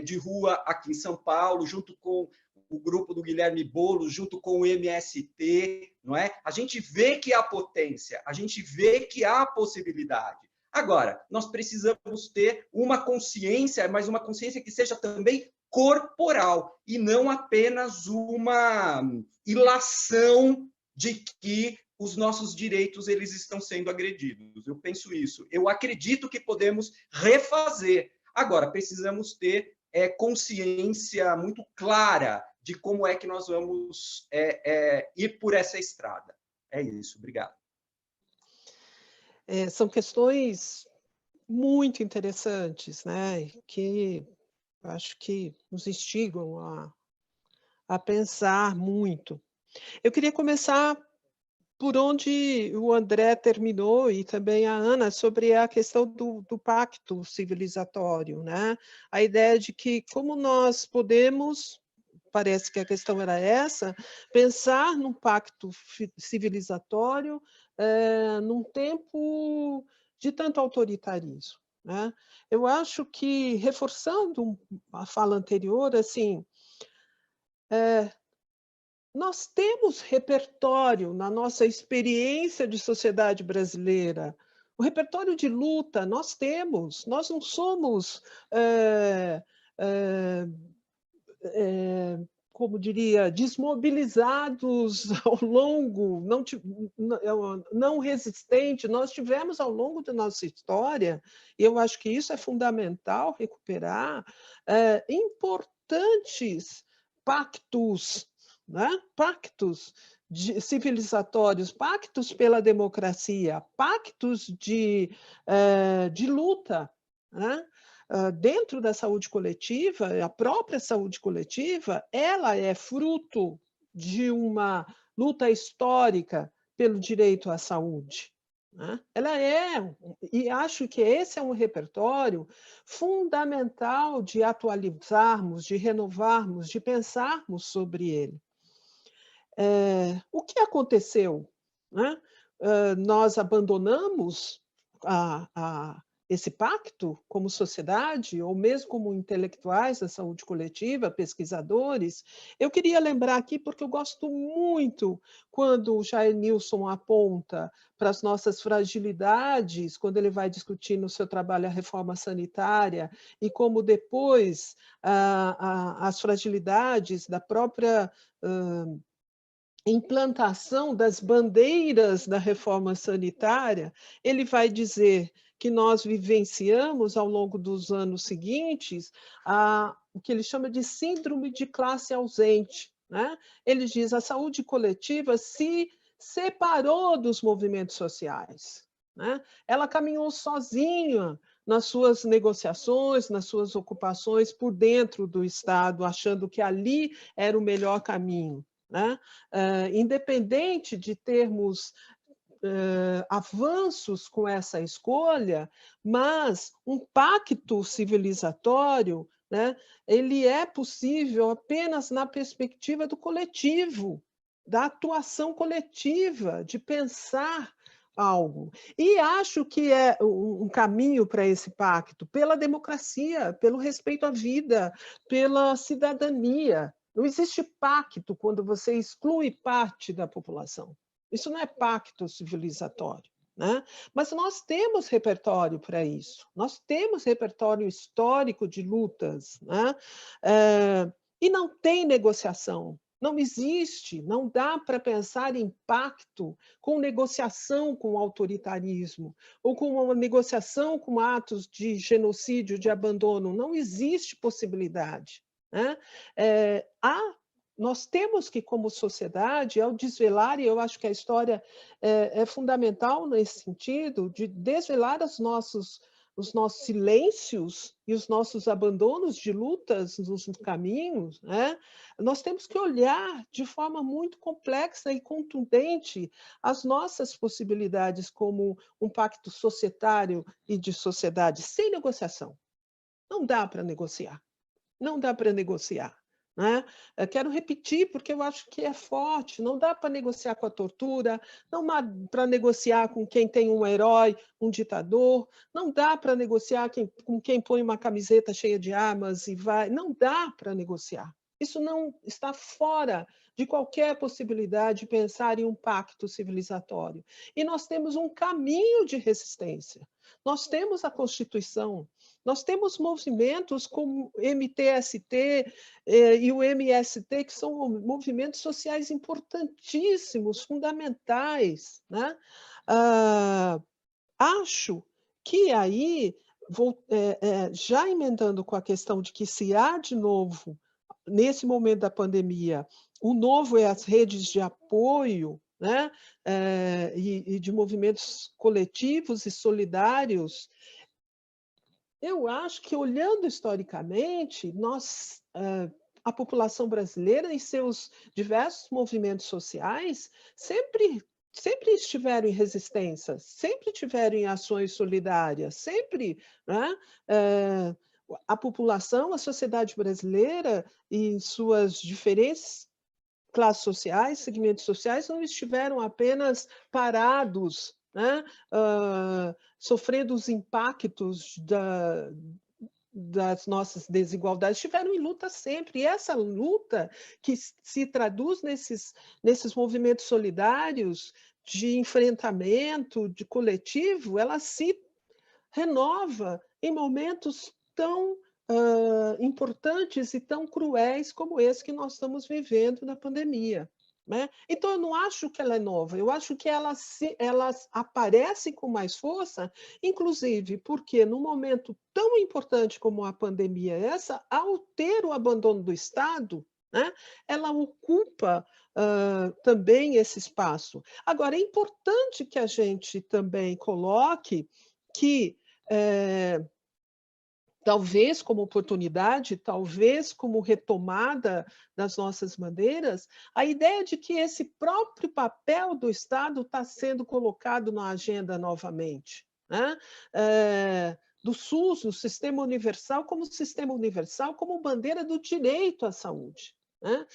Speaker 4: de rua aqui em São Paulo, junto com o grupo do Guilherme Boulos, junto com o MST, não é? A gente vê que há potência, a gente vê que há possibilidade. Agora, nós precisamos ter uma consciência, mas uma consciência que seja também corporal, e não apenas uma ilação de que os nossos direitos eles estão sendo agredidos. Eu penso isso. Eu acredito que podemos refazer. Agora, precisamos ter consciência muito clara de como é que nós vamos ir por essa estrada. É isso. Obrigado.
Speaker 5: São questões muito interessantes, né? Que acho que nos instigam a pensar muito. Eu queria começar por onde o André terminou, e também a Ana, sobre a questão do pacto civilizatório, né? A ideia de que como nós podemos, parece que a questão era essa, pensar num pacto civilizatório num tempo de tanto autoritarismo, né? Eu acho que, reforçando a fala anterior, assim, nós temos repertório na nossa experiência de sociedade brasileira. O repertório de luta nós temos, nós não somos, como diria, desmobilizados ao longo, não resistente, nós tivemos ao longo da nossa história, e eu acho que isso é fundamental recuperar, importantes pactos, né? Pactos civilizatórios, pactos pela democracia, pactos de luta, né? Dentro da saúde coletiva, a própria saúde coletiva, ela é fruto de uma luta histórica pelo direito à saúde, né? Ela e acho que esse é um repertório fundamental de atualizarmos, de renovarmos, de pensarmos sobre ele. O que aconteceu, né? Nós abandonamos esse pacto como sociedade, ou mesmo como intelectuais da saúde coletiva, pesquisadores. Eu queria lembrar aqui, porque eu gosto muito quando o Jair Nilson aponta para as nossas fragilidades, quando ele vai discutir no seu trabalho a reforma sanitária, e como depois as fragilidades da própria implantação das bandeiras da reforma sanitária, ele vai dizer que nós vivenciamos ao longo dos anos seguintes o que ele chama de síndrome de classe ausente, né? Ele diz que a saúde coletiva se separou dos movimentos sociais, né? Ela caminhou sozinha nas suas negociações, nas suas ocupações por dentro do Estado, achando que ali era o melhor caminho, né? Independente de termos avanços com essa escolha, mas um pacto civilizatório, né, ele é possível apenas na perspectiva do coletivo, da atuação coletiva, de pensar algo. E acho que é um caminho para esse pacto pela democracia, pelo respeito à vida, pela cidadania. Não existe pacto quando você exclui parte da população. Isso não é pacto civilizatório, né? Mas nós temos repertório para isso. Nós temos repertório histórico de lutas, né? E não tem negociação. Não existe, não dá para pensar em pacto com negociação com o autoritarismo, ou com uma negociação com atos de genocídio, de abandono. Não existe possibilidade, né? Nós temos que, como sociedade, ao desvelar, e eu acho que a história é fundamental nesse sentido, de desvelar os nossos silêncios e os nossos abandonos de lutas nos caminhos, né? Nós temos que olhar de forma muito complexa e contundente as nossas possibilidades como um pacto societário e de sociedade, sem negociação. Não dá para negociar. Não dá para negociar, né? Eu quero repetir, porque eu acho que é forte. Não dá para negociar com a tortura, não dá para negociar com quem tem um herói, um ditador, não dá para negociar com quem põe uma camiseta cheia de armas e vai. Não dá para negociar. Isso não está fora de qualquer possibilidade de pensar em um pacto civilizatório. E nós temos um caminho de resistência. Nós temos a Constituição, nós temos movimentos como o MTST e o MST, que são movimentos sociais importantíssimos, fundamentais, né? Acho que aí, já emendando com a questão de que se há de novo, nesse momento da pandemia, o novo é as redes de apoio, né? E de movimentos coletivos e solidários, eu acho que, olhando historicamente, a população brasileira e seus diversos movimentos sociais sempre estiveram em resistência, sempre tiveram em ações solidárias, sempre, né? A população, a sociedade brasileira, em suas diferentes classes sociais, segmentos sociais, não estiveram apenas parados, né? Sofrendo os impactos das nossas desigualdades, estiveram em luta sempre. E essa luta, que se traduz nesses movimentos solidários de enfrentamento, de coletivo, ela se renova em momentos tão importantes e tão cruéis como esse que nós estamos vivendo na pandemia, né? Então, eu não acho que ela é nova, eu acho que ela aparece com mais força, inclusive porque, num momento tão importante como a pandemia essa, ao ter o abandono do Estado, né, ela ocupa também esse espaço. Agora, é importante que a gente também coloque que talvez como oportunidade, talvez como retomada das nossas bandeiras, a ideia de que esse próprio papel do Estado está sendo colocado na agenda novamente, né? Do SUS, no sistema universal, como bandeira do direito à saúde, né?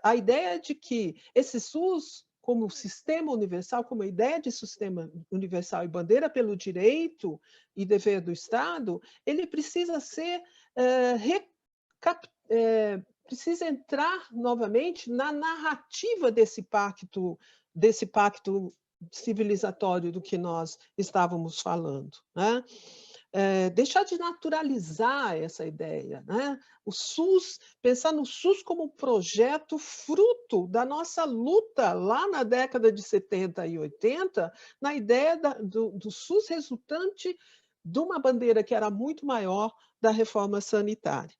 Speaker 5: A ideia de que esse SUS, como sistema universal, como ideia de sistema universal e bandeira pelo direito e dever do Estado, ele precisa ser precisa entrar novamente na narrativa desse pacto civilizatório do que nós estávamos falando, né? Deixar de naturalizar essa ideia, né? O SUS, pensar no SUS como um projeto fruto da nossa luta lá na década de 70 e 80, na ideia do SUS resultante de uma bandeira que era muito maior da reforma sanitária.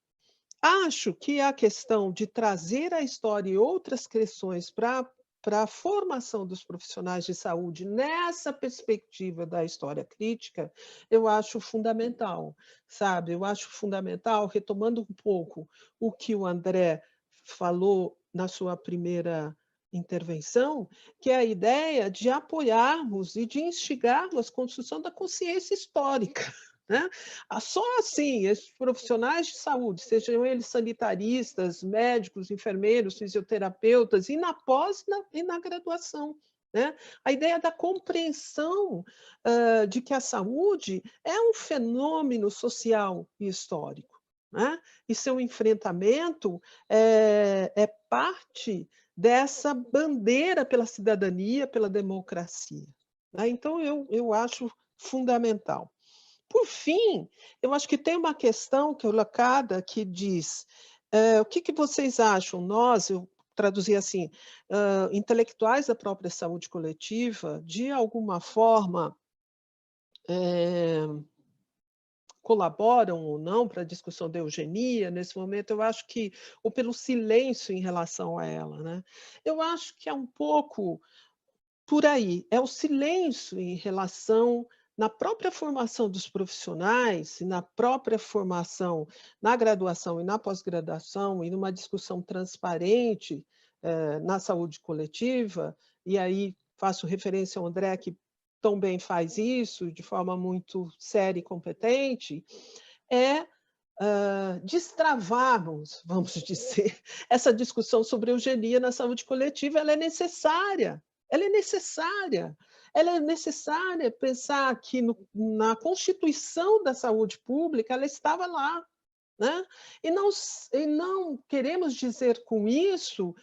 Speaker 5: Acho que a questão de trazer a história e outras questões para a formação dos profissionais de saúde nessa perspectiva da história crítica, eu acho fundamental, sabe? Eu acho fundamental, retomando um pouco o que o André falou na sua primeira intervenção, que é a ideia de apoiarmos e de instigarmos a construção da consciência histórica, né? Só assim, esses profissionais de saúde, sejam eles sanitaristas, médicos, enfermeiros, fisioterapeutas, e na pós e na graduação, né? A ideia da compreensão de que a saúde é um fenômeno social e histórico, né? E seu enfrentamento é parte dessa bandeira pela cidadania, pela democracia, né? Então, eu acho fundamental. Por fim, eu acho que tem uma questão colocada que diz, o que vocês acham? Eu traduzi assim, intelectuais da própria saúde coletiva, de alguma forma, colaboram ou não para a discussão da eugenia, nesse momento, eu acho que, ou pelo silêncio em relação a ela, né? Eu acho que é um pouco por aí, é o silêncio em relação na própria formação dos profissionais, e na própria formação na graduação e na pós-graduação, e numa discussão transparente na saúde coletiva, e aí faço referência ao André, que tão bem faz isso, de forma muito séria e competente, destravarmos, vamos dizer, essa discussão sobre eugenia na saúde coletiva. Ela é necessária. Ela é necessária. Ela é necessária pensar que na Constituição da Saúde Pública ela estava lá. né? E não queremos dizer com isso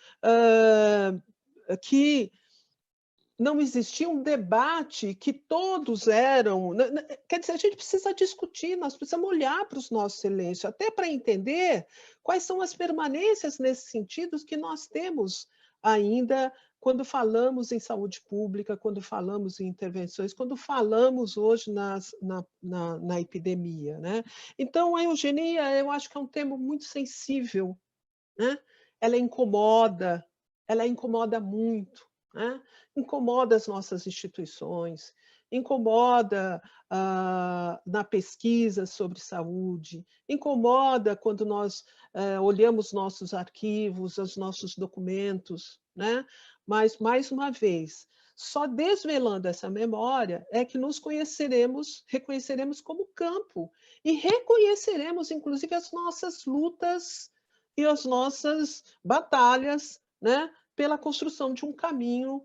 Speaker 5: que não existia um debate, que todos eram... Quer dizer, a gente precisa discutir, nós precisamos olhar para os nossos silêncios, até para entender quais são as permanências nesses sentidos que nós temos ainda quando falamos em saúde pública, quando falamos em intervenções, quando falamos hoje na epidemia, né? Então, a eugenia, eu acho que é um tema muito sensível, né? Ela incomoda muito, né? Incomoda as nossas instituições, incomoda na pesquisa sobre saúde, incomoda quando nós olhamos nossos arquivos, os nossos documentos, né? Mas, mais uma vez, só desvelando essa memória é que nos reconheceremos como campo e reconheceremos, inclusive, as nossas lutas e as nossas batalhas, né, pela construção de um caminho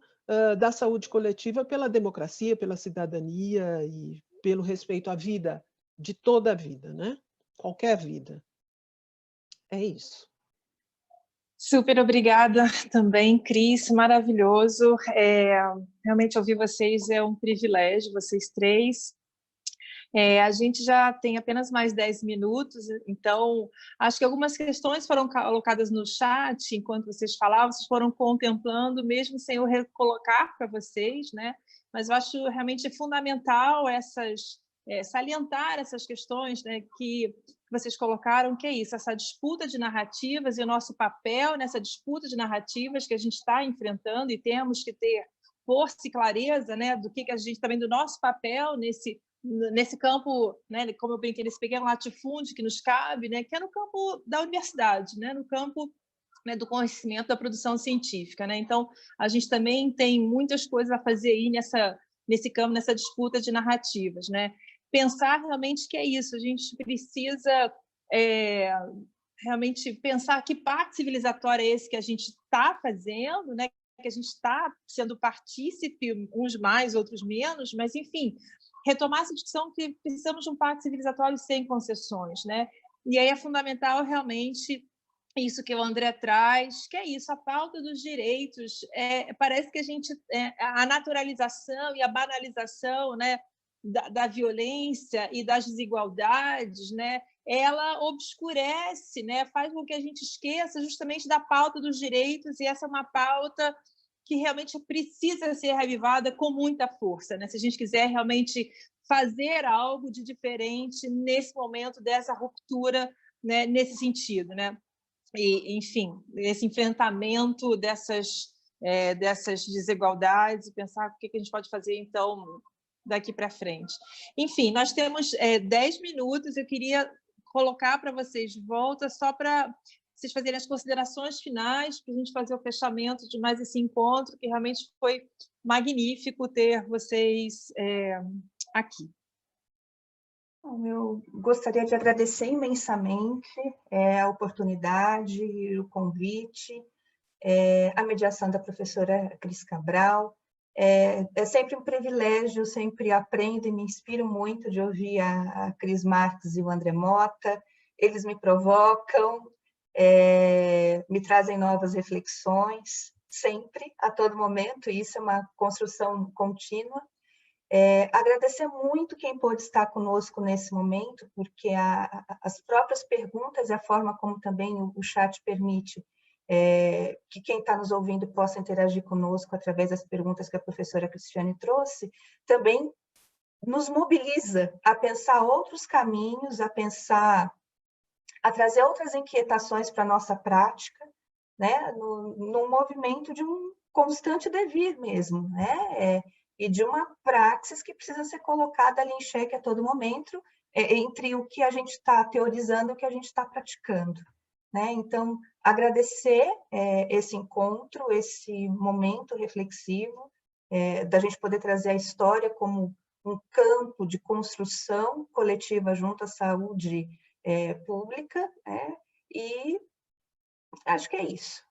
Speaker 5: da saúde coletiva, pela democracia, pela cidadania e pelo respeito à vida, de toda a vida, né? Qualquer vida. É isso.
Speaker 3: Super obrigada também, Cris, maravilhoso. Realmente ouvir vocês é um privilégio, vocês três. A gente já tem apenas mais 10 minutos, então acho que algumas questões foram colocadas no chat enquanto vocês falavam, vocês foram contemplando, mesmo sem eu recolocar para vocês, né? Mas eu acho realmente fundamental salientar essas questões, né, que vocês colocaram, que é isso, essa disputa de narrativas e o nosso papel nessa disputa de narrativas que a gente está enfrentando, e temos que ter força e clareza, né, do que a gente também, do nosso papel nesse campo, né, como eu brinquei, nesse pequeno latifúndio que nos cabe, né, que é no campo da universidade, né, no campo, né, do conhecimento, da produção científica, né? Então, a gente também tem muitas coisas a fazer aí nesse campo, nessa disputa de narrativas, né? Pensar realmente que é isso, a gente precisa realmente pensar que pacto civilizatório é esse que a gente está fazendo, né? Que a gente está sendo partícipe, uns mais, outros menos, mas, enfim, retomar essa discussão que precisamos de um pacto civilizatório sem concessões, né? E aí é fundamental realmente isso que o André traz, que é isso, a pauta dos direitos. Parece que a naturalização e a banalização, né, da violência e das desigualdades, né, ela obscurece, né, faz com que a gente esqueça justamente da pauta dos direitos, e essa é uma pauta que realmente precisa ser revivada com muita força, né? Se a gente quiser realmente fazer algo de diferente nesse momento dessa ruptura, né, nesse sentido, né? E, enfim, esse enfrentamento dessas desigualdades, e pensar o que a gente pode fazer, então, daqui para frente. Enfim, nós temos 10 minutos, eu queria colocar para vocês de volta, só para vocês fazerem as considerações finais, para a gente fazer o fechamento de mais esse encontro, que realmente foi magnífico ter vocês aqui.
Speaker 2: Eu gostaria de agradecer imensamente a oportunidade, o convite, a mediação da professora Cris Cabral. É sempre um privilégio, sempre aprendo e me inspiro muito de ouvir a Cris Marques e o André Mota. Eles me provocam, me trazem novas reflexões, sempre, a todo momento, e isso é uma construção contínua. Agradecer muito quem pôde estar conosco nesse momento, porque as próprias perguntas e a forma como também o chat permite que quem está nos ouvindo possa interagir conosco através das perguntas que a professora Cristiane trouxe, também nos mobiliza a pensar outros caminhos, a trazer outras inquietações para a nossa prática, né? No movimento de um constante devir mesmo, né? E de uma praxis que precisa ser colocada ali em xeque a todo momento, entre o que a gente está teorizando e o que a gente está praticando, né? Então, agradecer esse encontro, esse momento reflexivo, da gente poder trazer a história como um campo de construção coletiva junto à saúde pública, e acho que é isso,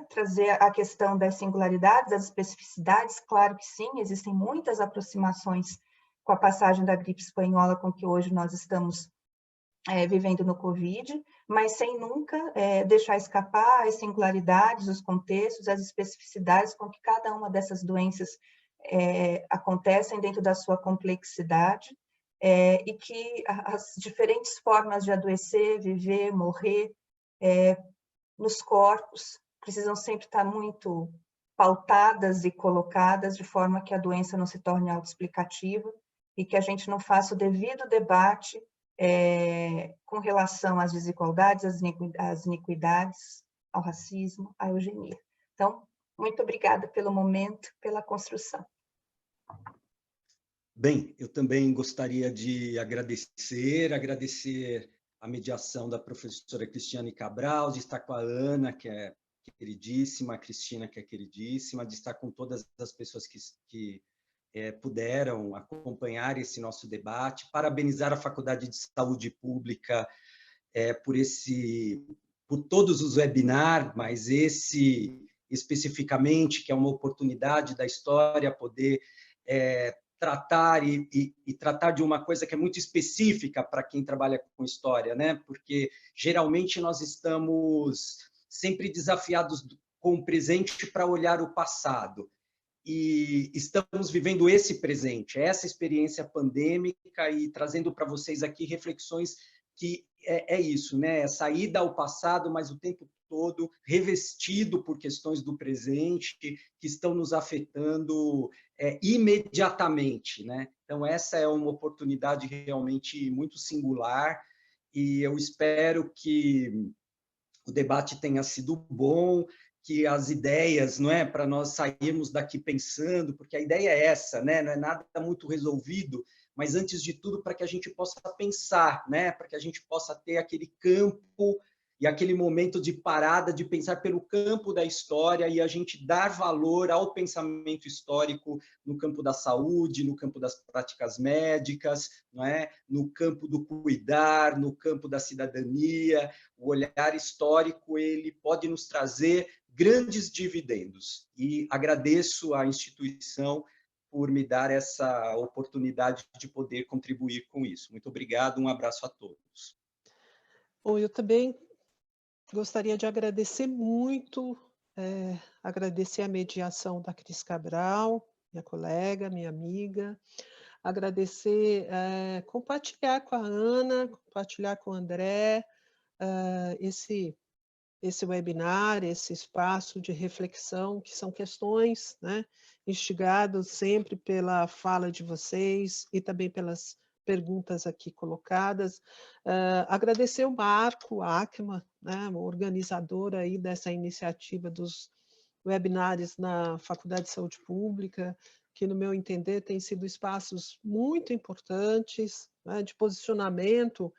Speaker 2: trazer a questão das singularidades, das especificidades, claro que sim, existem muitas aproximações com a passagem da gripe espanhola com que hoje nós estamos vivendo no Covid, mas sem nunca deixar escapar as singularidades, os contextos, as especificidades com que cada uma dessas doenças acontecem dentro da sua complexidade, e que as diferentes formas de adoecer, viver, morrer, nos corpos, precisam sempre estar muito pautadas e colocadas de forma que a doença não se torne autoexplicativa e que a gente não faça o devido debate com relação às desigualdades, às iniquidades, ao racismo, à eugenia. Então, muito obrigada pelo momento, pela construção.
Speaker 4: Bem, eu também gostaria de agradecer a mediação da professora Cristiane Cabral, de estar com a Ana, que é queridíssima, a Cristina, que é queridíssima, de estar com todas as pessoas que puderam acompanhar esse nosso debate, parabenizar a Faculdade de Saúde Pública por todos os webinars, mas esse especificamente, que é uma oportunidade da história poder tratar e tratar de uma coisa que é muito específica para quem trabalha com história, né? Porque geralmente nós estamos sempre desafiados com o presente para olhar o passado. E estamos vivendo esse presente, essa experiência pandêmica e trazendo para vocês aqui reflexões que é isso, né? É saída ao passado, mas o tempo todo revestido por questões do presente que estão nos afetando imediatamente, né? Então, essa é uma oportunidade realmente muito singular e eu espero que o debate tenha sido bom, que as ideias, não é, para nós sairmos daqui pensando, porque a ideia é essa, né? Não é nada muito resolvido, mas antes de tudo para que a gente possa pensar, né? Para que a gente possa ter aquele campo e aquele momento de parada, de pensar pelo campo da história e a gente dar valor ao pensamento histórico no campo da saúde, no campo das práticas médicas, não é? No campo do cuidar, no campo da cidadania. O olhar histórico ele pode nos trazer grandes dividendos. E agradeço à instituição por me dar essa oportunidade de poder contribuir com isso. Muito obrigado, um abraço a todos.
Speaker 5: Bom, eu também gostaria de agradecer muito, agradecer a mediação da Cris Cabral, minha colega, minha amiga, agradecer, compartilhar com a Ana, compartilhar com o André, esse webinar, esse espaço de reflexão, que são questões, né, instigadas sempre pela fala de vocês e também pelas perguntas aqui colocadas. Agradecer o Marco Ackmann, né, o organizador aí dessa iniciativa dos webinars na Faculdade de Saúde Pública, que, no meu entender, têm sido espaços muito importantes, né, de posicionamento,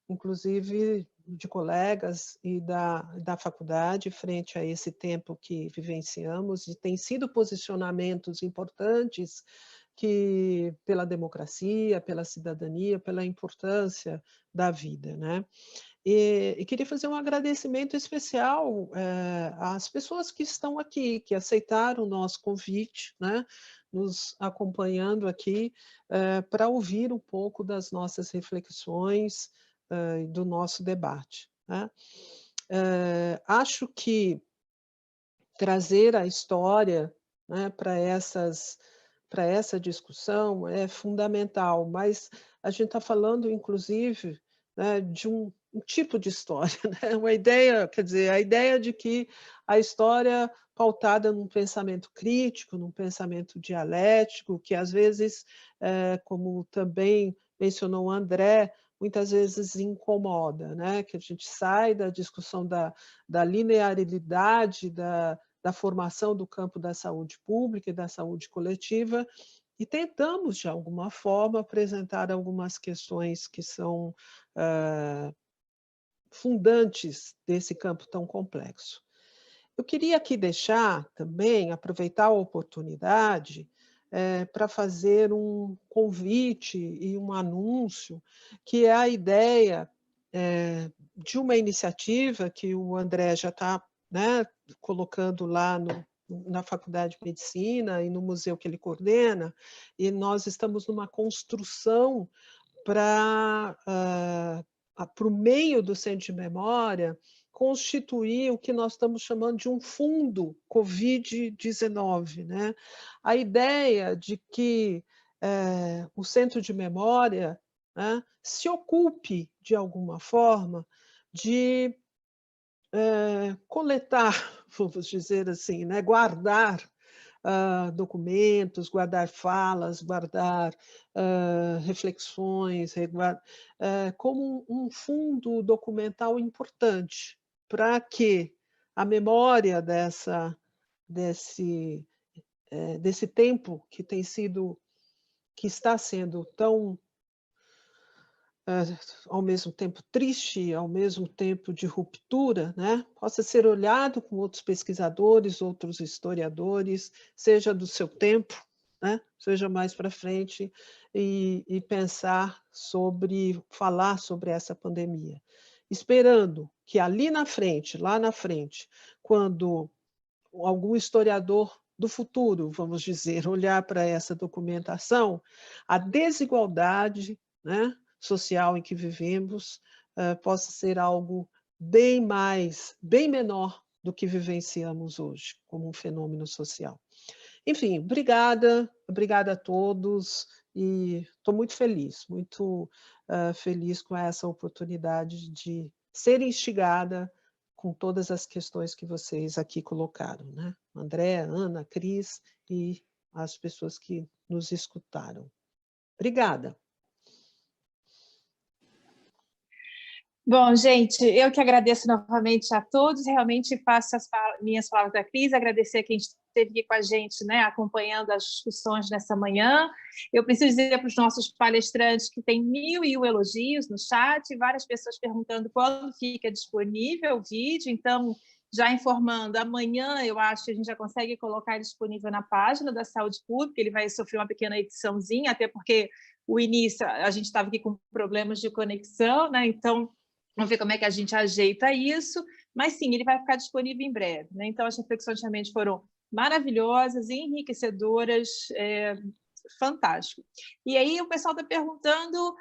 Speaker 5: inclusive de colegas e da faculdade frente a esse tempo que vivenciamos, e tem sido posicionamentos importantes que pela democracia, pela cidadania, pela importância da vida, né? E queria fazer um agradecimento especial às pessoas que estão aqui, que aceitaram o nosso convite, né? Nos acompanhando aqui para ouvir um pouco das nossas reflexões, do nosso debate, né? Acho que trazer a história, né, para essa discussão é fundamental, mas a gente está falando, inclusive, né, de um tipo de história, né? Uma ideia, quer dizer, a ideia de que a história pautada num pensamento crítico, num pensamento dialético, que às vezes, como também mencionou o André, muitas vezes incomoda, né? Que a gente sai da discussão da linearidade da formação do campo da saúde pública e da saúde coletiva e tentamos, de alguma forma, apresentar algumas questões que são fundantes desse campo tão complexo. Eu queria aqui deixar também, aproveitar a oportunidade para fazer um convite e um anúncio, que é a ideia de uma iniciativa que o André já está, né, colocando lá na Faculdade de Medicina e no museu que ele coordena, e nós estamos numa construção para para o meio do Centro de Memória, constituir o que nós estamos chamando de um fundo Covid-19, né? A ideia de que o Centro de Memória, né, se ocupe, de alguma forma, de coletar, vamos dizer assim, né, guardar documentos, guardar falas, guardar reflexões, como um fundo documental importante para que a memória desse tempo que está sendo tão ao mesmo tempo triste, ao mesmo tempo de ruptura, né, possa ser olhado com outros pesquisadores, outros historiadores, seja do seu tempo, né, seja mais para frente, e pensar falar sobre essa pandemia. Esperando que ali na frente, lá na frente, quando algum historiador do futuro, vamos dizer, olhar para essa documentação, a desigualdade, né, social em que vivemos possa ser algo bem menor do que vivenciamos hoje, como um fenômeno social. Enfim, obrigada a todos, e estou muito feliz com essa oportunidade de ser instigada com todas as questões que vocês aqui colocaram, né? André, Ana, Cris e as pessoas que nos escutaram. Obrigada.
Speaker 3: Bom, gente, eu que agradeço novamente a todos, realmente faço as minhas palavras da Cris, agradecer a quem esteve aqui com a gente, né, acompanhando as discussões nessa manhã. Eu preciso dizer para os nossos palestrantes que tem 1001 elogios no chat, várias pessoas perguntando quando fica disponível o vídeo, então, já informando, amanhã eu acho que a gente já consegue colocar disponível na página da Saúde Pública, ele vai sofrer uma pequena ediçãozinha, até porque o início, a gente estava aqui com problemas de conexão, né, então vamos ver como é que a gente ajeita isso, mas sim, ele vai ficar disponível em breve, né? Então, as reflexões realmente foram maravilhosas, enriquecedoras, fantástico. E aí o pessoal está perguntando,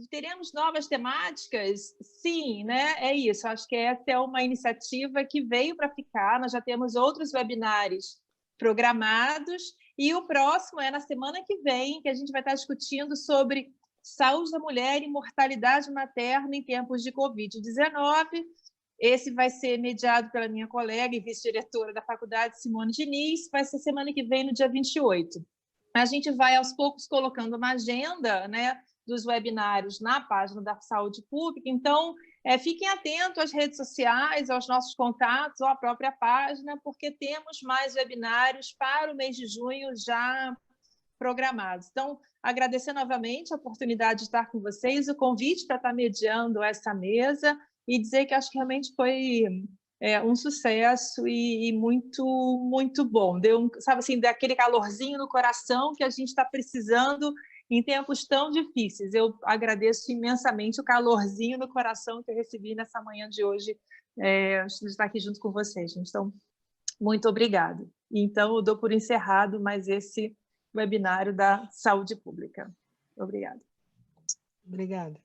Speaker 3: teremos novas temáticas? Sim, né? É isso, acho que essa é uma iniciativa que veio para ficar, nós já temos outros webinários programados, e o próximo é na semana que vem, que a gente vai estar discutindo sobre saúde da mulher e mortalidade materna em tempos de Covid-19. Esse vai ser mediado pela minha colega e vice-diretora da faculdade, Simone Diniz, vai ser semana que vem, no dia 28. A gente vai, aos poucos, colocando uma agenda, né, dos webinários na página da Saúde Pública, então fiquem atentos às redes sociais, aos nossos contatos, ou à própria página, porque temos mais webinários para o mês de junho já programados. Então, agradecer novamente a oportunidade de estar com vocês, o convite para estar mediando essa mesa, e dizer que acho que realmente foi um sucesso e muito, muito bom. Deu, sabe assim, daquele calorzinho no coração que a gente está precisando em tempos tão difíceis. Eu agradeço imensamente o calorzinho no coração que eu recebi nessa manhã de hoje, de estar aqui junto com vocês, gente. Então, muito obrigada. Então, eu dou por encerrado mais esse webinário da Saúde Pública. Obrigada.
Speaker 5: Obrigada.